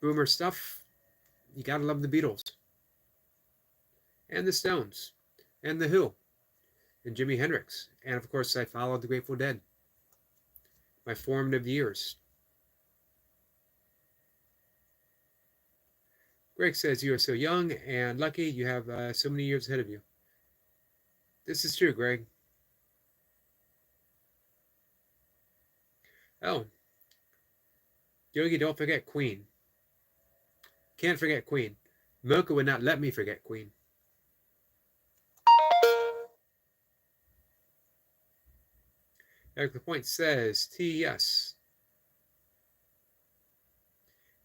boomer stuff. You gotta love the Beatles and the Stones and the Who and Jimi Hendrix. And of course, I followed the Grateful Dead. My formative years. Greg says, you are so young and lucky. You have so many years ahead of you. This is true, Greg. Oh, Yogi, don't forget Queen. Can't forget Queen. Mocha would not let me forget Queen. Eric the Point says, T.S.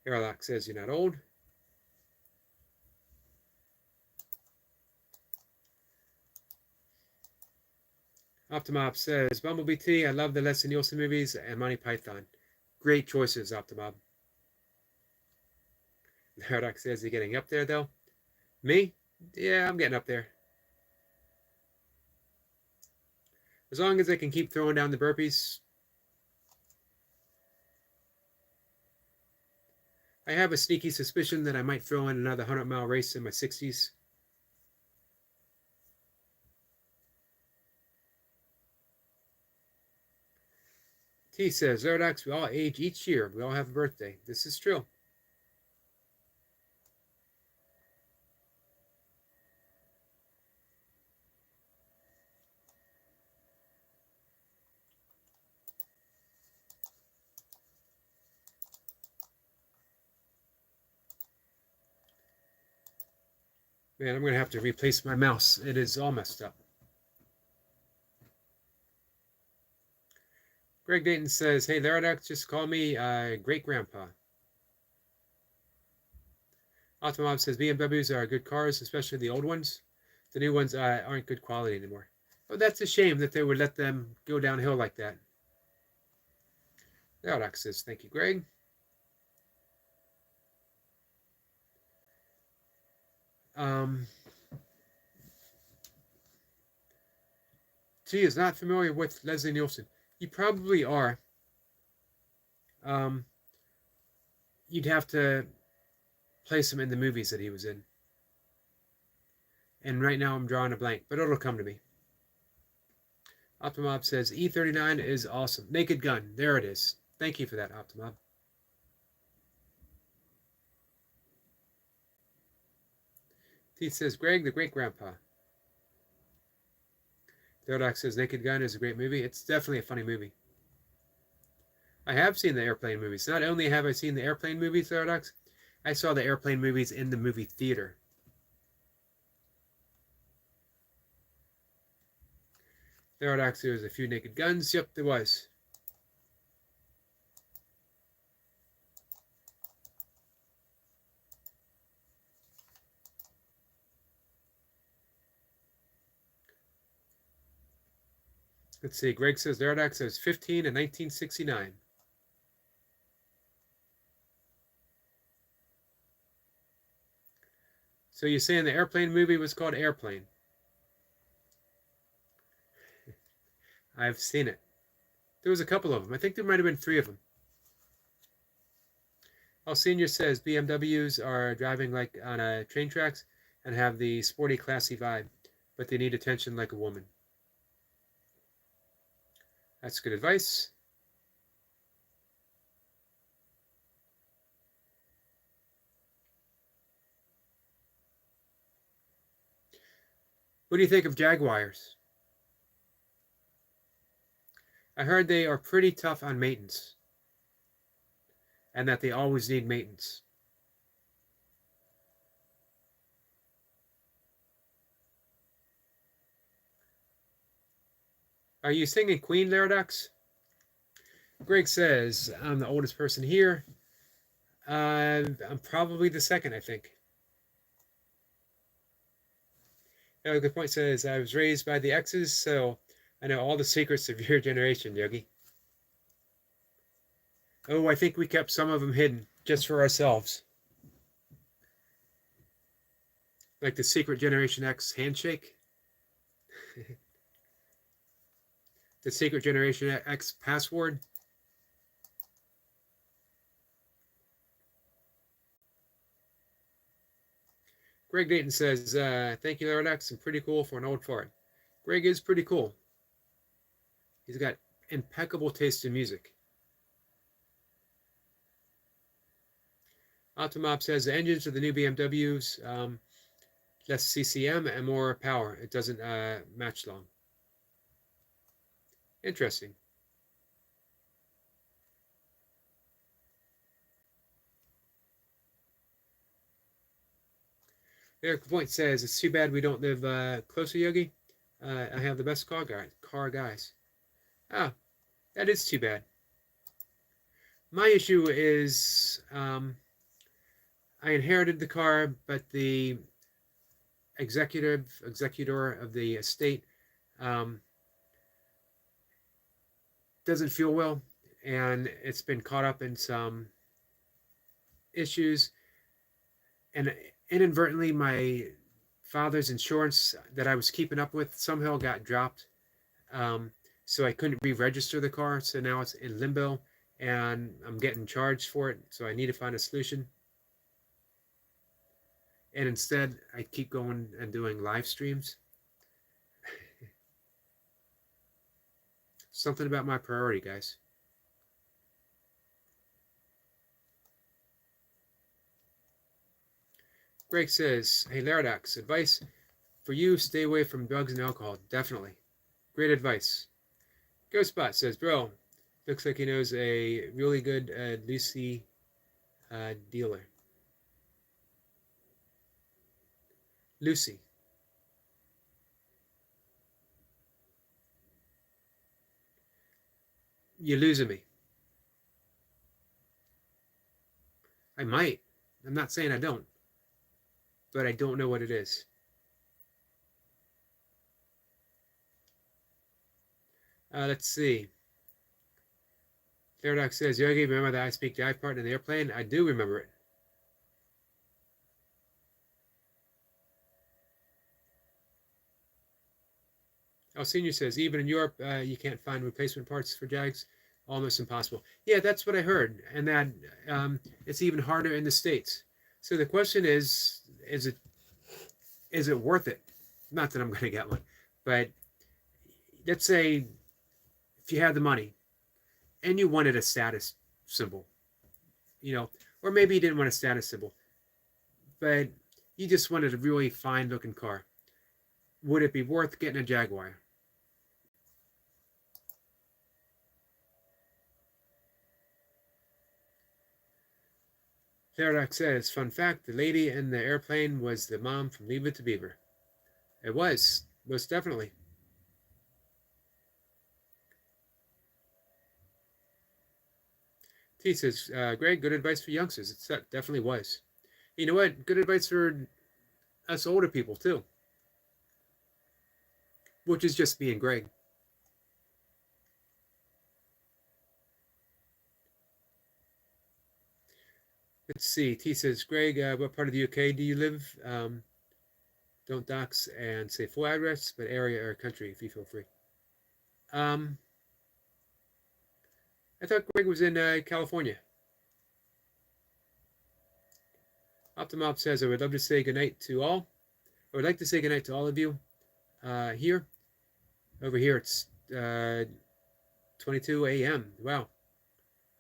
Airlock says, you're not old. Optimob says, Bumblebee T, I love the Leslie Nielsen movies and Monty Python. Great choices, Optimob. Airlock says, you're getting up there, though. Me? Yeah, I'm getting up there. As long as I can keep throwing down the burpees. I have a sneaky suspicion that I might throw in another 100-mile race in my 60s. T says, Zerdox, we all age each year. We all have a birthday. This is true. Man, I'm going to have to replace my mouse. It is all messed up. Greg Dayton says, hey, Laradox, just call me great-grandpa. Automob says, BMWs are good cars, especially the old ones. The new ones aren't good quality anymore. Oh, that's a shame that they would let them go downhill like that. Laradox says, thank you, Greg. She is not familiar with Leslie Nielsen. You probably are. You'd have to place him in the movies that he was in. And right now I'm drawing a blank, but it'll come to me. Optimob says, E39 is awesome. Naked Gun. There it is. Thank you for that, Optimob. Teeth says, Greg, the great-grandpa. Theodox says, Naked Gun is a great movie. It's definitely a funny movie. I have seen the airplane movies. Not only have I seen the airplane movies, Theodox, I saw the airplane movies in the movie theater. Theodox, there was a few Naked Guns. Yep, there was. Let's see. Greg says Theodox was 15 in 1969. So you're saying the airplane movie was called Airplane? I've seen it. There was a couple of them. I think there might have been 3 of them. Al Senior says BMWs are driving like on a train tracks and have the sporty, classy vibe, but they need attention like a woman. That's good advice. What do you think of Jaguars? I heard they are pretty tough on maintenance and that they always need maintenance. Are you singing Queen, Laradox? Greg says, I'm the oldest person here. I'm probably the second, I think. Good Point says, I was raised by the X's, so I know all the secrets of your generation, Yogi. Oh, I think we kept some of them hidden. just for ourselves. Like the secret Generation X handshake, the secret Generation X password. Greg Dayton says, thank you, Lord X, and pretty cool for an old fart. Greg is pretty cool. He's got impeccable taste in music. Optimob says the engines of the new BMWs, less CCM and more power. It doesn't match long. Interesting. Eric Point says, it's too bad we don't live closer, Yogi. I have the best car guys. Ah, that is too bad. My issue is I inherited the car, but the executor of the estate doesn't feel well, and it's been caught up in some issues, and inadvertently my father's insurance that I was keeping up with somehow got dropped, so I couldn't re-register the car, so now it's in limbo and I'm getting charged for it, so I need to find a solution. And instead I keep going and doing live streams. Something about my priority, guys. Greg says, hey Laradox, advice for you, stay away from drugs and alcohol. Definitely. Great advice. Ghostbot says, bro, looks like he knows a really good Lucy dealer. Lucy. You're losing me. I might. I'm not saying I don't. But I don't know what it is. Let's see. Paradox says, Yogi, remember the I Speak Jive part in the airplane? I do remember it. El Senior says, even in Europe, you can't find replacement parts for Jags. Almost impossible. Yeah, that's what I heard. And that it's even harder in the States. So the question is it worth it? Not that I'm going to get one. But let's say if you had the money and you wanted a status symbol, or maybe you didn't want a status symbol, but you just wanted a really fine looking car. Would it be worth getting a Jaguar? Paradox says, fun fact, the lady in the airplane was the mom from Leave It to Beaver. It was, most definitely. T says, Greg, good advice for youngsters. It definitely was. You know what? Good advice for us older people, too. Which is just being Greg. Let's see. T says, Greg, what part of the UK do you live? Don't dox and say full address, but area or country if you feel free. I thought Greg was in California. Optimop says, I would love to say goodnight to all. I would like to say goodnight to all of you here. Over here, it's 22 a.m. Wow.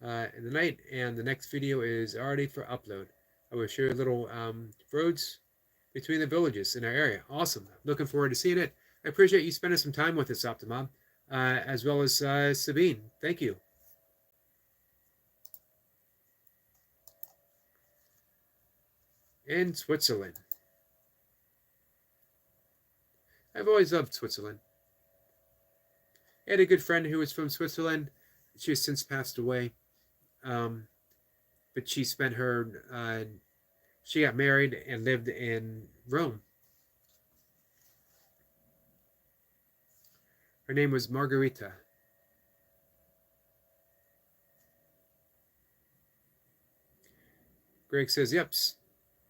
In the night, and the next video is already for upload. I will show you little roads between the villages in our area. Awesome. Looking forward to seeing it. I appreciate you spending some time with us, Optimom, as well as Sabine. Thank you. In Switzerland. I've always loved Switzerland. I had a good friend who was from Switzerland. She has since passed away. But she spent she got married and lived in Rome. Her name was Margarita. Greg says, yep,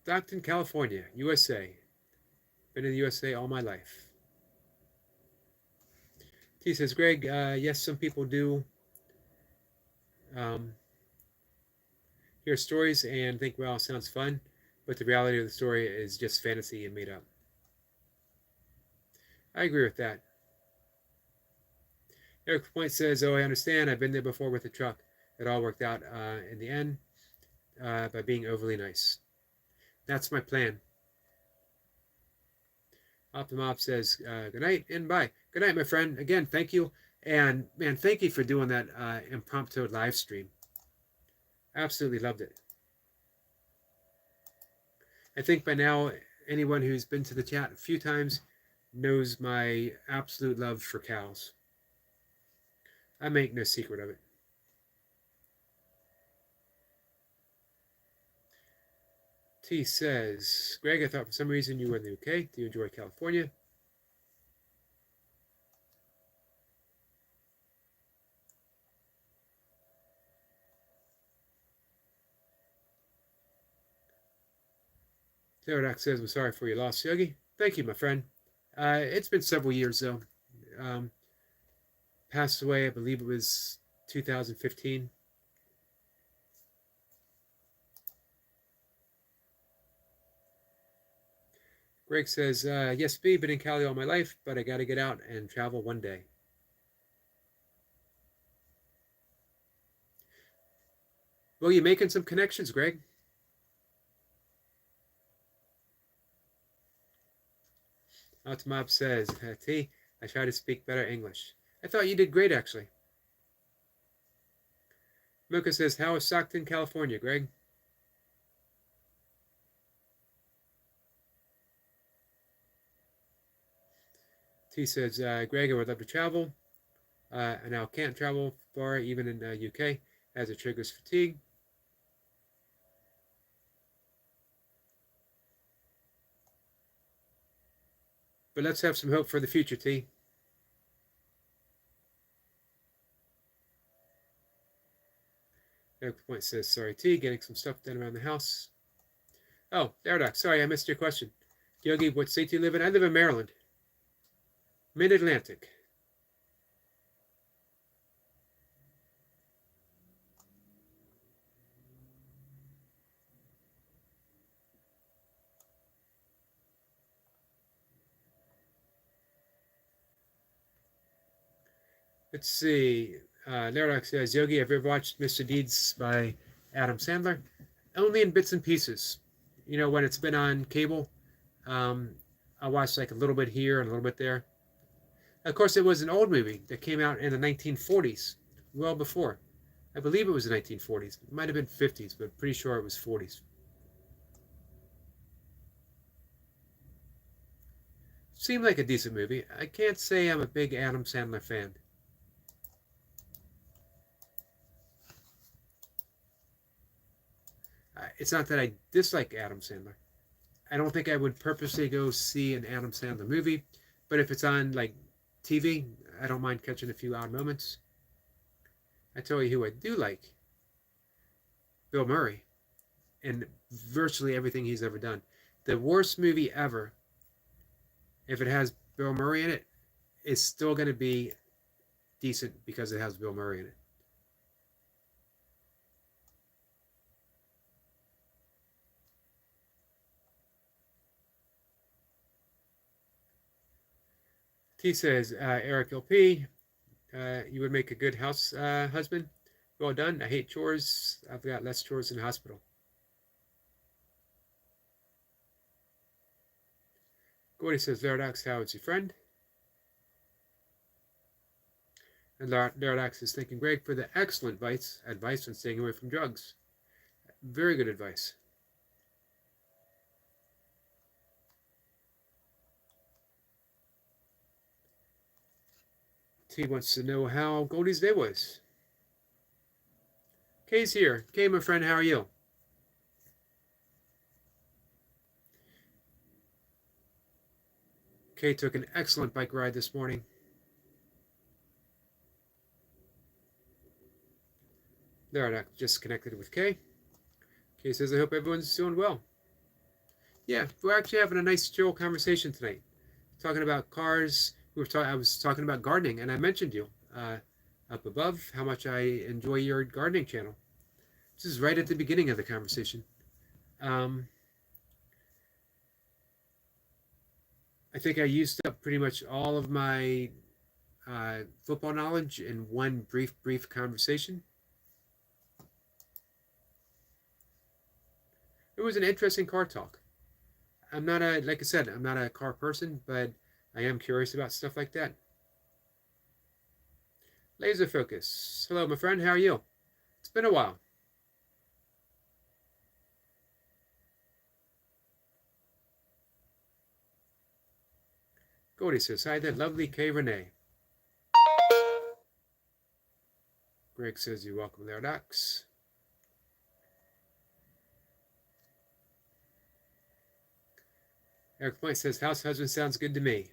Stockton, California, USA. Been in the USA all my life. T says, Greg, yes, some people do um, hear stories and think, well, sounds fun, but the reality of the story is just fantasy and made up. I agree with that. Eric Point says, oh, I understand. I've been there before with a truck. It all worked out in the end by being overly nice. That's my plan. Optimop says, good night and bye. Good night, my friend. Again, thank you. And man, thank you for doing that impromptu live stream. Absolutely loved it. I think by now, anyone who's been to the chat a few times knows my absolute love for cows. I make no secret of it. T says, Greg, I thought for some reason you were in the UK. Do you enjoy California? Theodox says, I'm sorry for your loss, Yogi. Thank you, my friend. It's been several years, though. Passed away, I believe it was 2015. Greg says, yes, B, been in Cali all my life, but I got to get out and travel one day. Well, you're making some connections, Greg. Automob says, T, I try to speak better English. I thought you did great, actually. Mocha says, how is Stockton, California, Greg? T says, Greg, I would love to travel. I now can't travel far, even in the UK, as it triggers fatigue. But let's have some hope for the future, T. Eric Point says, sorry, T, getting some stuff done around the house. Oh, Aradox, sorry, I missed your question. Yogi, what state do you live in? I live in Maryland. Mid-Atlantic. Let's see. Laradox says, Yogi, have you ever watched Mr. Deeds by Adam Sandler? Only in bits and pieces. You know, when it's been on cable, I watched like a little bit here and a little bit there. Of course, it was an old movie that came out in the 1940s, well before. I believe it was the 1940s. It might have been 50s, but pretty sure it was 40s. Seemed like a decent movie. I can't say I'm a big Adam Sandler fan. It's not that I dislike Adam Sandler. I don't think I would purposely go see an Adam Sandler movie, but if it's on like TV, I don't mind catching a few odd moments. I tell you who I do like, Bill Murray, and virtually everything he's ever done. The worst movie ever, if it has Bill Murray in it, is still going to be decent because it has Bill Murray in it. T says, Eric LP, you would make a good house husband. Well done. I hate chores. I've got less chores in the hospital. Gordy says, Laradox, how is your friend? And Laradox is thanking Greg for the excellent advice on staying away from drugs. Very good advice. T wants to know how Goldie's day was. Kay's here. Kay, my friend, how are you? Kay took an excellent bike ride this morning. There, I just connected with Kay. Kay says, I hope everyone's doing well. Yeah, we're actually having a nice chill conversation tonight. Talking about cars. I was talking about gardening, and I mentioned you up above how much I enjoy your gardening channel. This is right at the beginning of the conversation. Um, I think I used up pretty much all of my football knowledge in one brief conversation. It was an interesting car talk. I'm not like I said, I'm not a car person, but I am curious about stuff like that. Laser focus. Hello, my friend. How are you? It's been a while. Gordy says, hi there, lovely K. Renee. Greg says, you're welcome there, Docs. Eric Point says, house husband sounds good to me.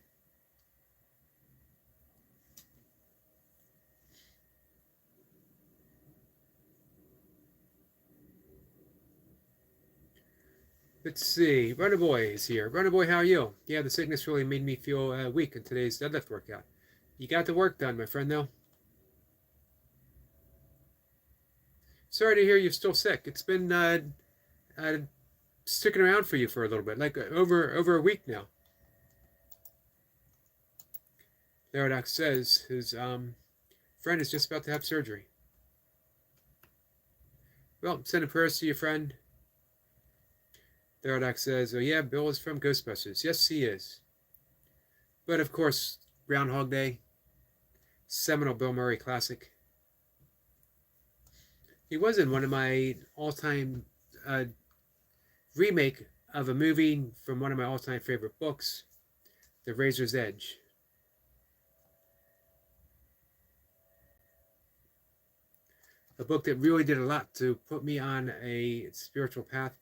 Let's see. Runner Boy is here. Runner Boy, how are you? Yeah, the sickness really made me feel weak in today's deadlift workout. You got the work done, my friend, though. Sorry to hear you're still sick. It's been sticking around for you for a little bit, like over a week now. Lerodox says his friend is just about to have surgery. Well, sending prayers to your friend. Lerodox says, oh yeah, Bill is from Ghostbusters. Yes, he is. But of course, Groundhog Day, seminal Bill Murray classic. He was in one of my all-time remake of a movie from one of my all-time favorite books, The Razor's Edge. A book that really did a lot to put me on a spiritual path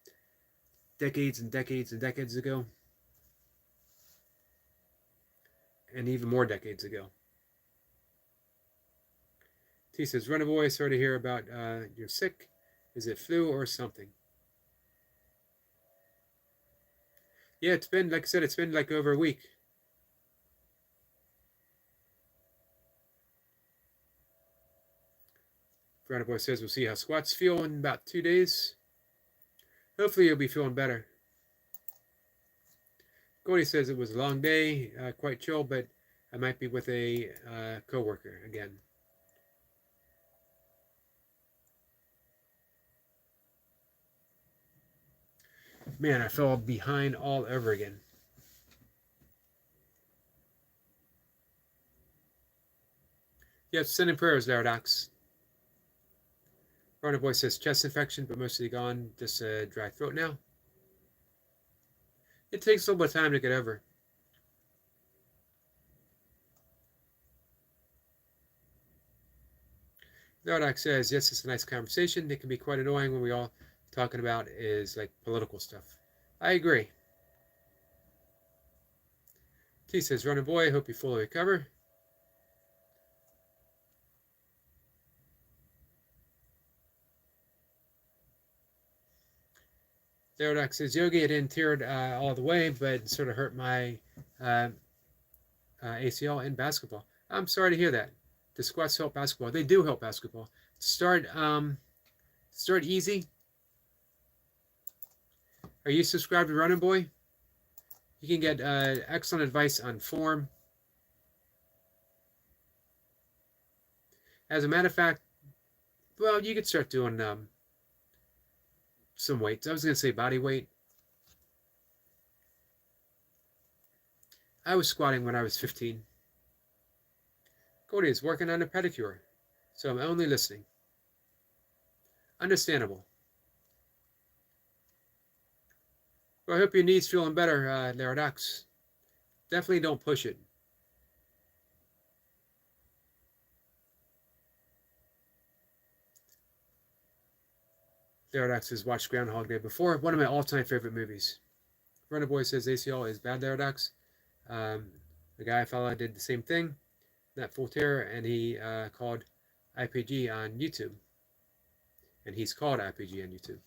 decades and decades and decades ago, and even more decades ago. T says, Runner Boy, sorry to hear about you're sick. Is it flu or something? Yeah, it's been, like I said, it's been like over a week. Runner Boy says, we'll see how squats feel in about 2 days. Hopefully you'll be feeling better. Gordy says it was a long day, quite chill, but I might be with a co-worker again. Man, I fell behind all over again. Yes, sending prayers there, Docs. Runner Boy says chest infection, but mostly gone. Just a dry throat now. It takes a little bit of time to get over. Nardoc says, yes, it's a nice conversation. It can be quite annoying when we all talking about is like political stuff. I agree. T says, Runner Boy, hope you fully recover. Nardoc says, Yogi, I didn't tear it all the way, but it sort of hurt my ACL in basketball. I'm sorry to hear that. The squats help basketball. They do help basketball. Start easy. Are you subscribed to Running Boy? You can get excellent advice on form. As a matter of fact, well, you could start doing some weights. I was going to say body weight. I was squatting when I was 15. Cody is working on a pedicure, so I'm only listening. Understandable. Well, I hope your knee's feeling better, Laradox. Definitely don't push it. Laradox has watched Groundhog Day before. One of my all-time favorite movies. Runner Boy says ACL is bad, Laradox. The guy I follow did the same thing, not full tear, and he called IPG on YouTube. And he's called IPG on YouTube.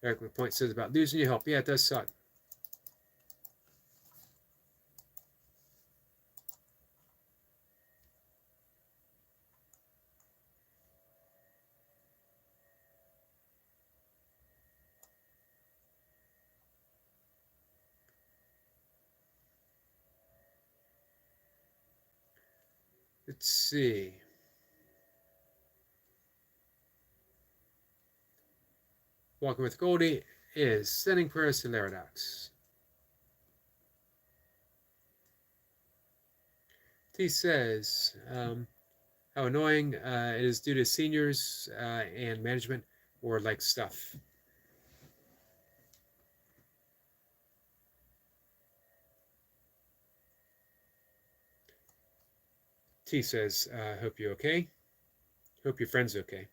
Eric McPoint says about losing your help. Yeah, it does suck. Let's see. Walking with Goldie is sending prayers to Laradox. T says, how annoying it is due to seniors and management or like stuff. T says, hope you're okay. Hope your friend's okay.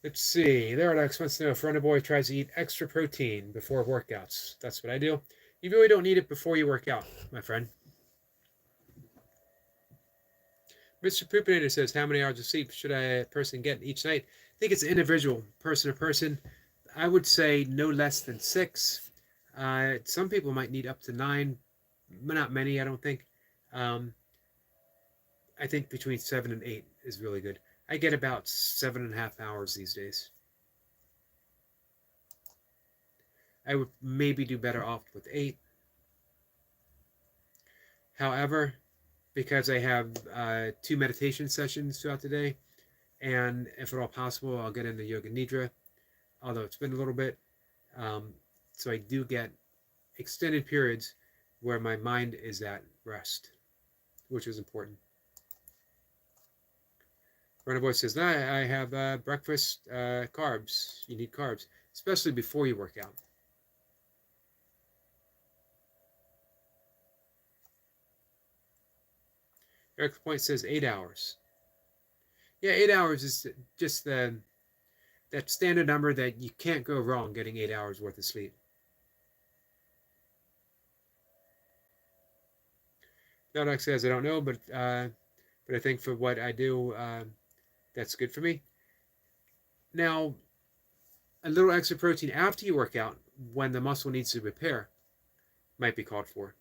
Let's see. Laradox wants to know if Runner Boy tries to eat extra protein before workouts. That's what I do. You really don't need it before you work out, my friend. Mr. Poopinator says, how many hours of sleep should a person get each night? I think it's individual, person to person. I would say no less than 6. Some people might need up to 9. Not many, I don't think. I think between 7 and 8 is really good. I get about 7.5 hours these days. I would maybe do better off with 8. However, because I have 2 meditation sessions throughout the day, and if at all possible, I'll get into Yoga Nidra, although it's been a little bit. So I do get extended periods where my mind is at rest, which is important. Runner Boy says, nah, I have breakfast carbs. You need carbs, especially before you work out. Eric Point says 8 hours. Yeah, 8 hours is just that standard number that you can't go wrong getting 8 hours worth of sleep. Dodox says, I don't know, but I think for what I do, that's good for me. Now, a little extra protein after you work out when the muscle needs to repair might be called for.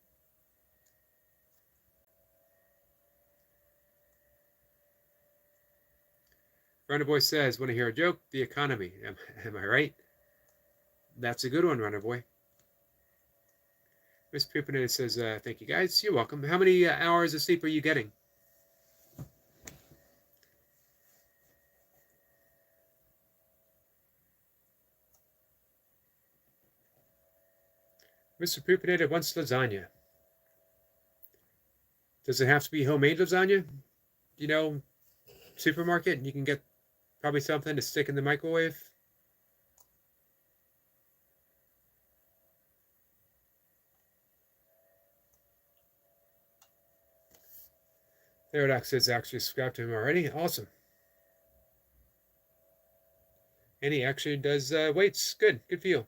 Runner Boy says, want to hear a joke? The economy. Am I right? That's a good one, Runner Boy. Miss Poopinator says, thank you guys. You're welcome. How many hours of sleep are you getting? Mr. Poopinator wants lasagna. Does it have to be homemade lasagna? You know, supermarket, and you can get probably something to stick in the microwave. Therodox says actually subscribed to him already. Awesome. And he actually does weights. Good. Good for you.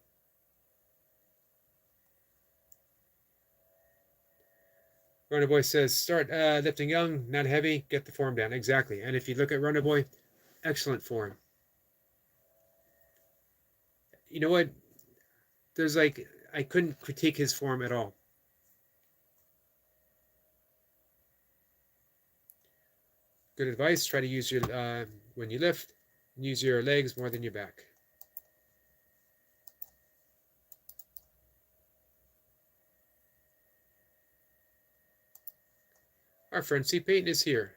Runner Boy says, start lifting young, not heavy, get the form down. Exactly. And if you look at Runner Boy, excellent form. You know what? There's like, I couldn't critique his form at all. Good advice. Try to use your, when you lift, use your legs more than your back. Our friend C. Payton is here.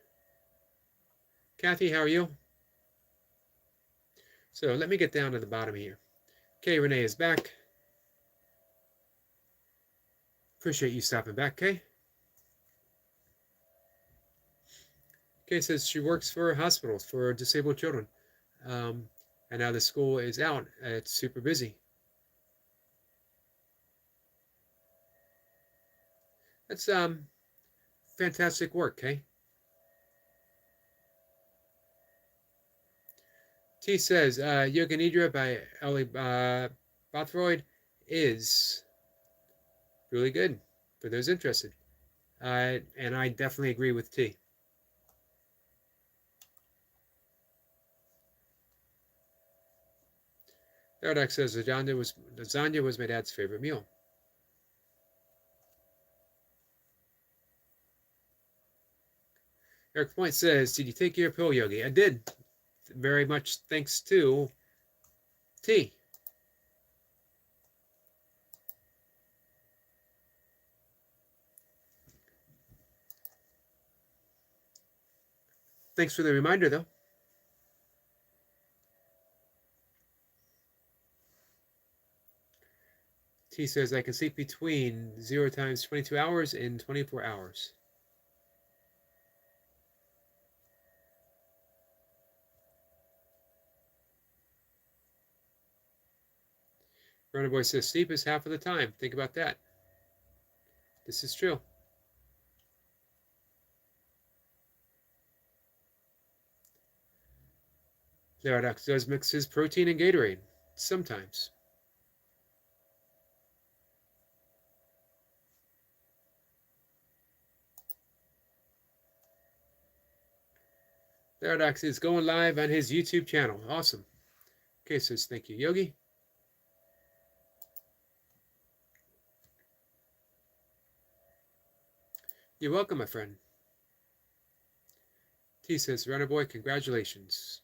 Kathy, how are you? So let me get down to the bottom here. Okay, Renee is back. Appreciate you stopping back, Kay. Kay says she works for hospitals for disabled children. And now the school is out. It's super busy. That's fantastic work, Kay. T says Yoga Nidra by Ellie Bothroyd is really good for those interested. And I definitely agree with T. Laradox says lasagna was my dad's favorite meal. Eric Point says, did you take your pill, Yogi? I did. Very much thanks to T. Thanks for the reminder, though. T says, I can sleep between 0 times 22 hours and 24 hours. Runner Boy says, sleep is half of the time. Think about that. This is true. Laradox does mix his protein and Gatorade. Sometimes. Laradox is going live on his YouTube channel. Awesome. Okay, says thank you, Yogi. You're welcome, my friend. T says, Runner Boy, congratulations.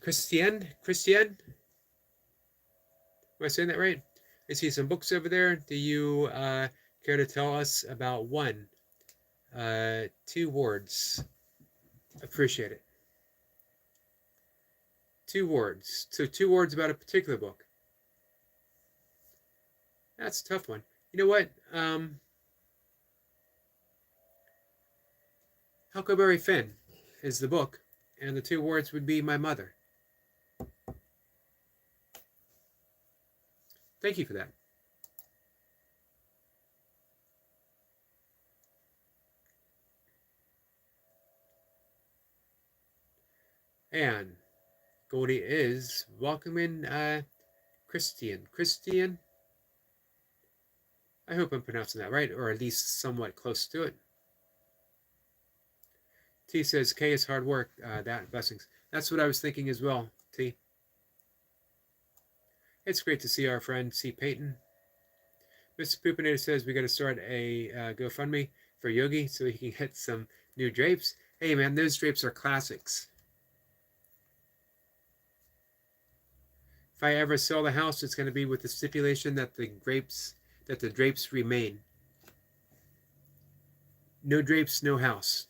Christiane? Am I saying that right? I see some books over there. Do you care to tell us about one? 2 words. Appreciate it. 2 words. So 2 words about a particular book. That's a tough one. You know what? Huckleberry Finn is the book, and the 2 words would be my mother. Thank you for that. And Goldie is welcoming Christian. Christian? I hope I'm pronouncing that right, or at least somewhat close to it. T says, K is hard work. That blessings. That's what I was thinking as well, T. It's great to see our friend C. Payton. Mr. Poopinator says we got to start a GoFundMe for Yogi so he can get some new drapes. Hey man, those drapes are classics. If I ever sell the house, it's going to be with the stipulation that the drapes remain. No drapes, no house.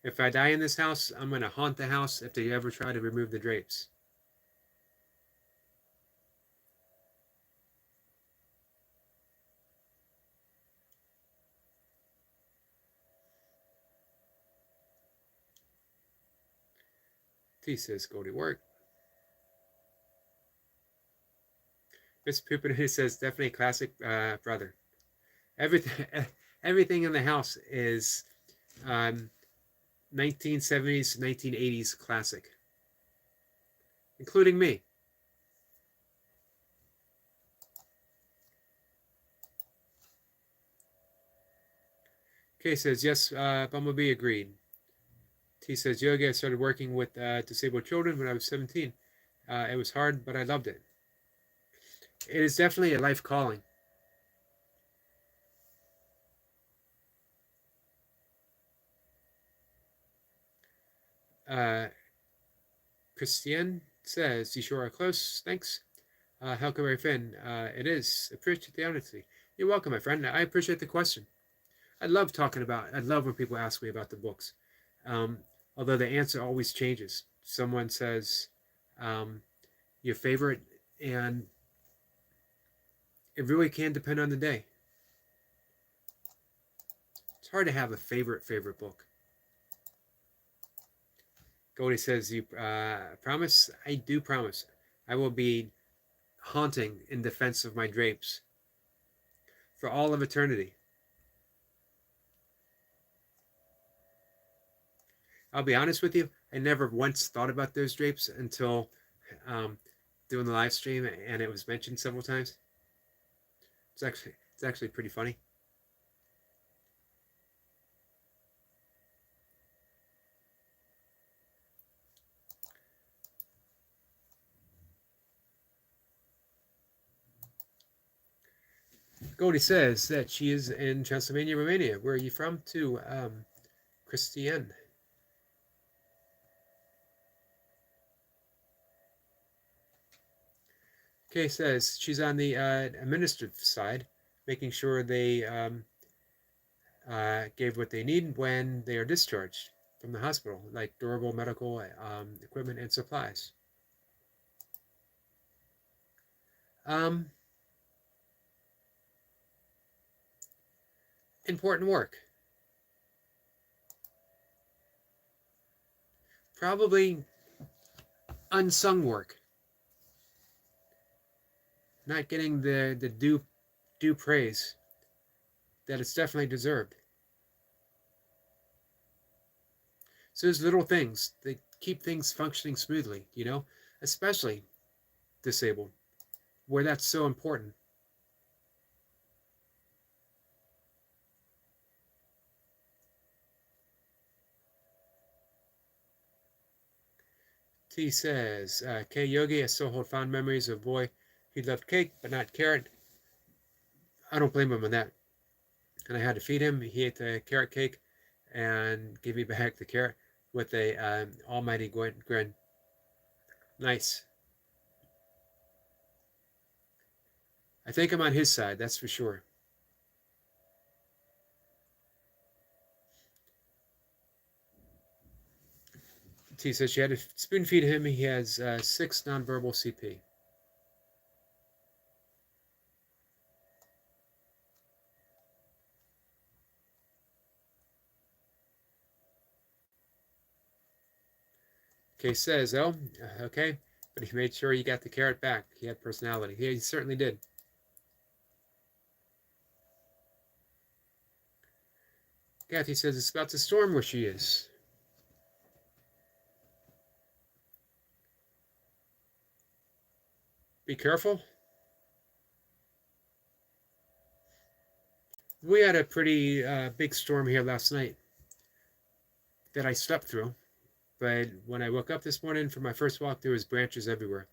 If I die in this house, I'm going to haunt the house if they ever try to remove the drapes. T says, go to work. Miss Poopinator says, definitely classic brother. Everything in the house is 1970s, 1980s classic, including me. K says, yes, Bumblebee agreed. T says, Yogi, I started working with disabled children when I was 17. It was hard, but I loved it. It is definitely a life calling. Christiane says, you sure are close. Thanks. Huckleberry Finn, it is. Appreciate the honesty. You're welcome, my friend. I appreciate the question. I love when people ask me about the books. Although the answer always changes. Someone says, your favorite, and it really can depend on the day. It's hard to have a favorite book. Goldie says, you promise? I do promise. I will be haunting in defense of my drapes for all of eternity. I'll be honest with you, I never once thought about those drapes until doing the live stream, and it was mentioned several times. It's actually pretty funny. Goldie says that she is in Transylvania, Romania. Where are you from? To Christiane. Kay says she's on the administrative side, making sure they gave what they need when they are discharged from the hospital, like durable medical equipment and supplies. Important work. Probably unsung work. Not getting the due praise that it's definitely deserved. So there's little things that keep things functioning smoothly, you know, especially disabled, where that's so important. T says, K Yogi, I still hold fond memories of a boy who loved cake but not carrot. I don't blame him on that. And I had to feed him. He ate the carrot cake and gave me back the carrot with a almighty grin. Nice. I think I'm on his side, that's for sure. T says she had to spoon feed him. He has 6 nonverbal CP. Kay says, oh, okay, but he made sure he got the carrot back. He had personality. Yeah, he certainly did. Kathy says it's about to storm where she is. Be careful. We had a pretty big storm here last night that I slept through. But when I woke up this morning for my first walk, there was branches everywhere.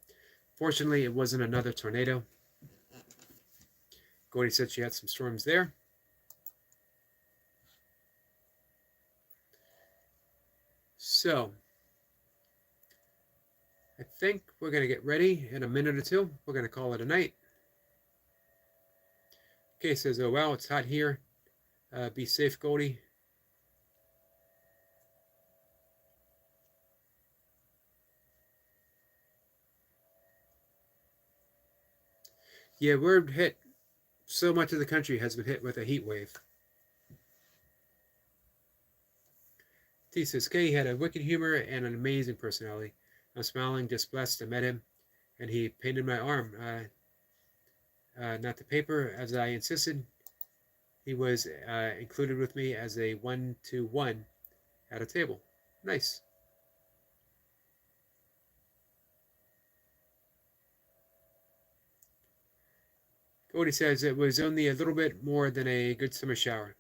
Fortunately, it wasn't another tornado. Gordy said she had some storms there. So, I think we're going to get ready in a minute or two. We're going to call it a night. Kay says, oh, wow, it's hot here. Be safe, Goldie. Yeah, we're hit. So much of the country has been hit with a heat wave. T says, Kay had a wicked humor and an amazing personality. I'm smiling, just blessed. I met him, and he painted my arm. Not the paper, as I insisted. He was included with me as a 1-to-1 at a table. Nice. Cody says it was only a little bit more than a good summer shower.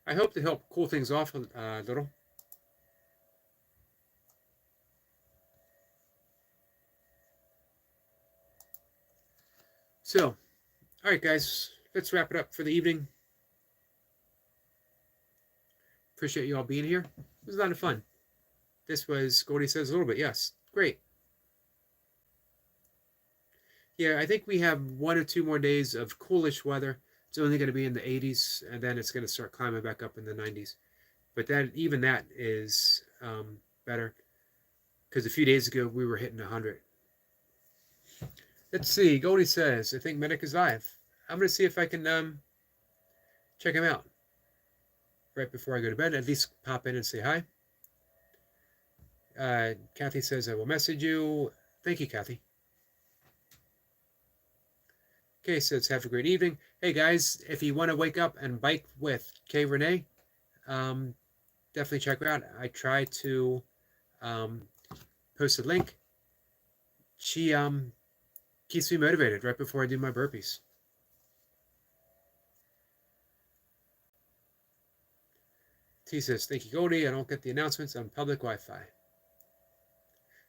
I hope to help cool things off a little. So, all right, guys, let's wrap it up for the evening. Appreciate you all being here. It was a lot of fun. This was, Goldie says, a little bit. Yes, great. Yeah, I think we have 1 or 2 more days of coolish weather. It's only going to be in the 80s, and then it's going to start climbing back up in the 90s. But even that is better, because a few days ago we were hitting 100. Let's see. Goldie says, I think Medic is live. I'm going to see if I can check him out right before I go to bed. At least pop in and say hi. Kathy says, I will message you. Thank you, Kathy. Okay, says, have a great evening. Hey, guys, if you want to wake up and bike with Kay Renee, definitely check her out. I try to post a link. She keeps me motivated right before I do my burpees. T says, thank you, Goldie. I don't get the announcements on public Wi-Fi.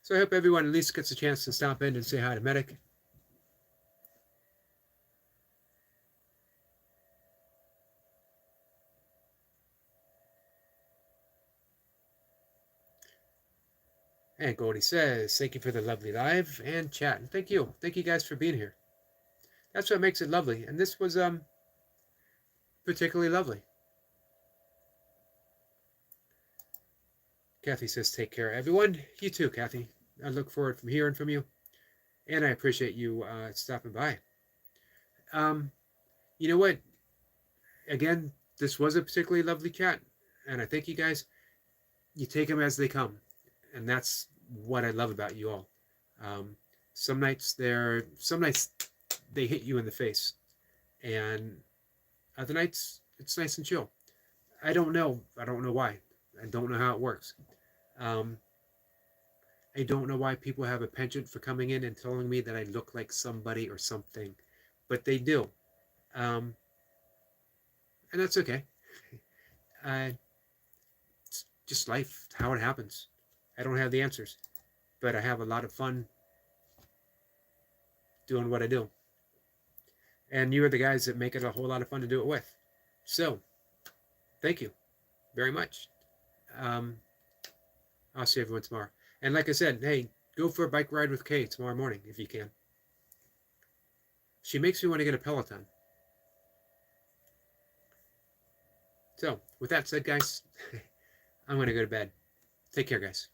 So I hope everyone at least gets a chance to stop in and say hi to Medic. And Goldie says, thank you for the lovely live and chat. And thank you. Thank you guys for being here. That's what makes it lovely. And this was particularly lovely. Kathy says, take care, everyone. You too, Kathy. I look forward from hearing from you. And I appreciate you stopping by. You know what? Again, this was a particularly lovely chat. And I thank you guys. You take them as they come. And that's what I love about you all. Some nights they hit you in the face. And other nights, it's nice and chill. I don't know. I don't know why. I don't know how it works. I don't know why people have a penchant for coming in and telling me that I look like somebody or something, but they do. And that's okay. It's just life, how it happens. I don't have the answers, but I have a lot of fun doing what I do. And you are the guys that make it a whole lot of fun to do it with. So, thank you very much. I'll see everyone tomorrow. And like I said, hey, go for a bike ride with Kay tomorrow morning if you can. She makes me want to get a Peloton. So, with that said, guys, I'm going to go to bed. Take care, guys.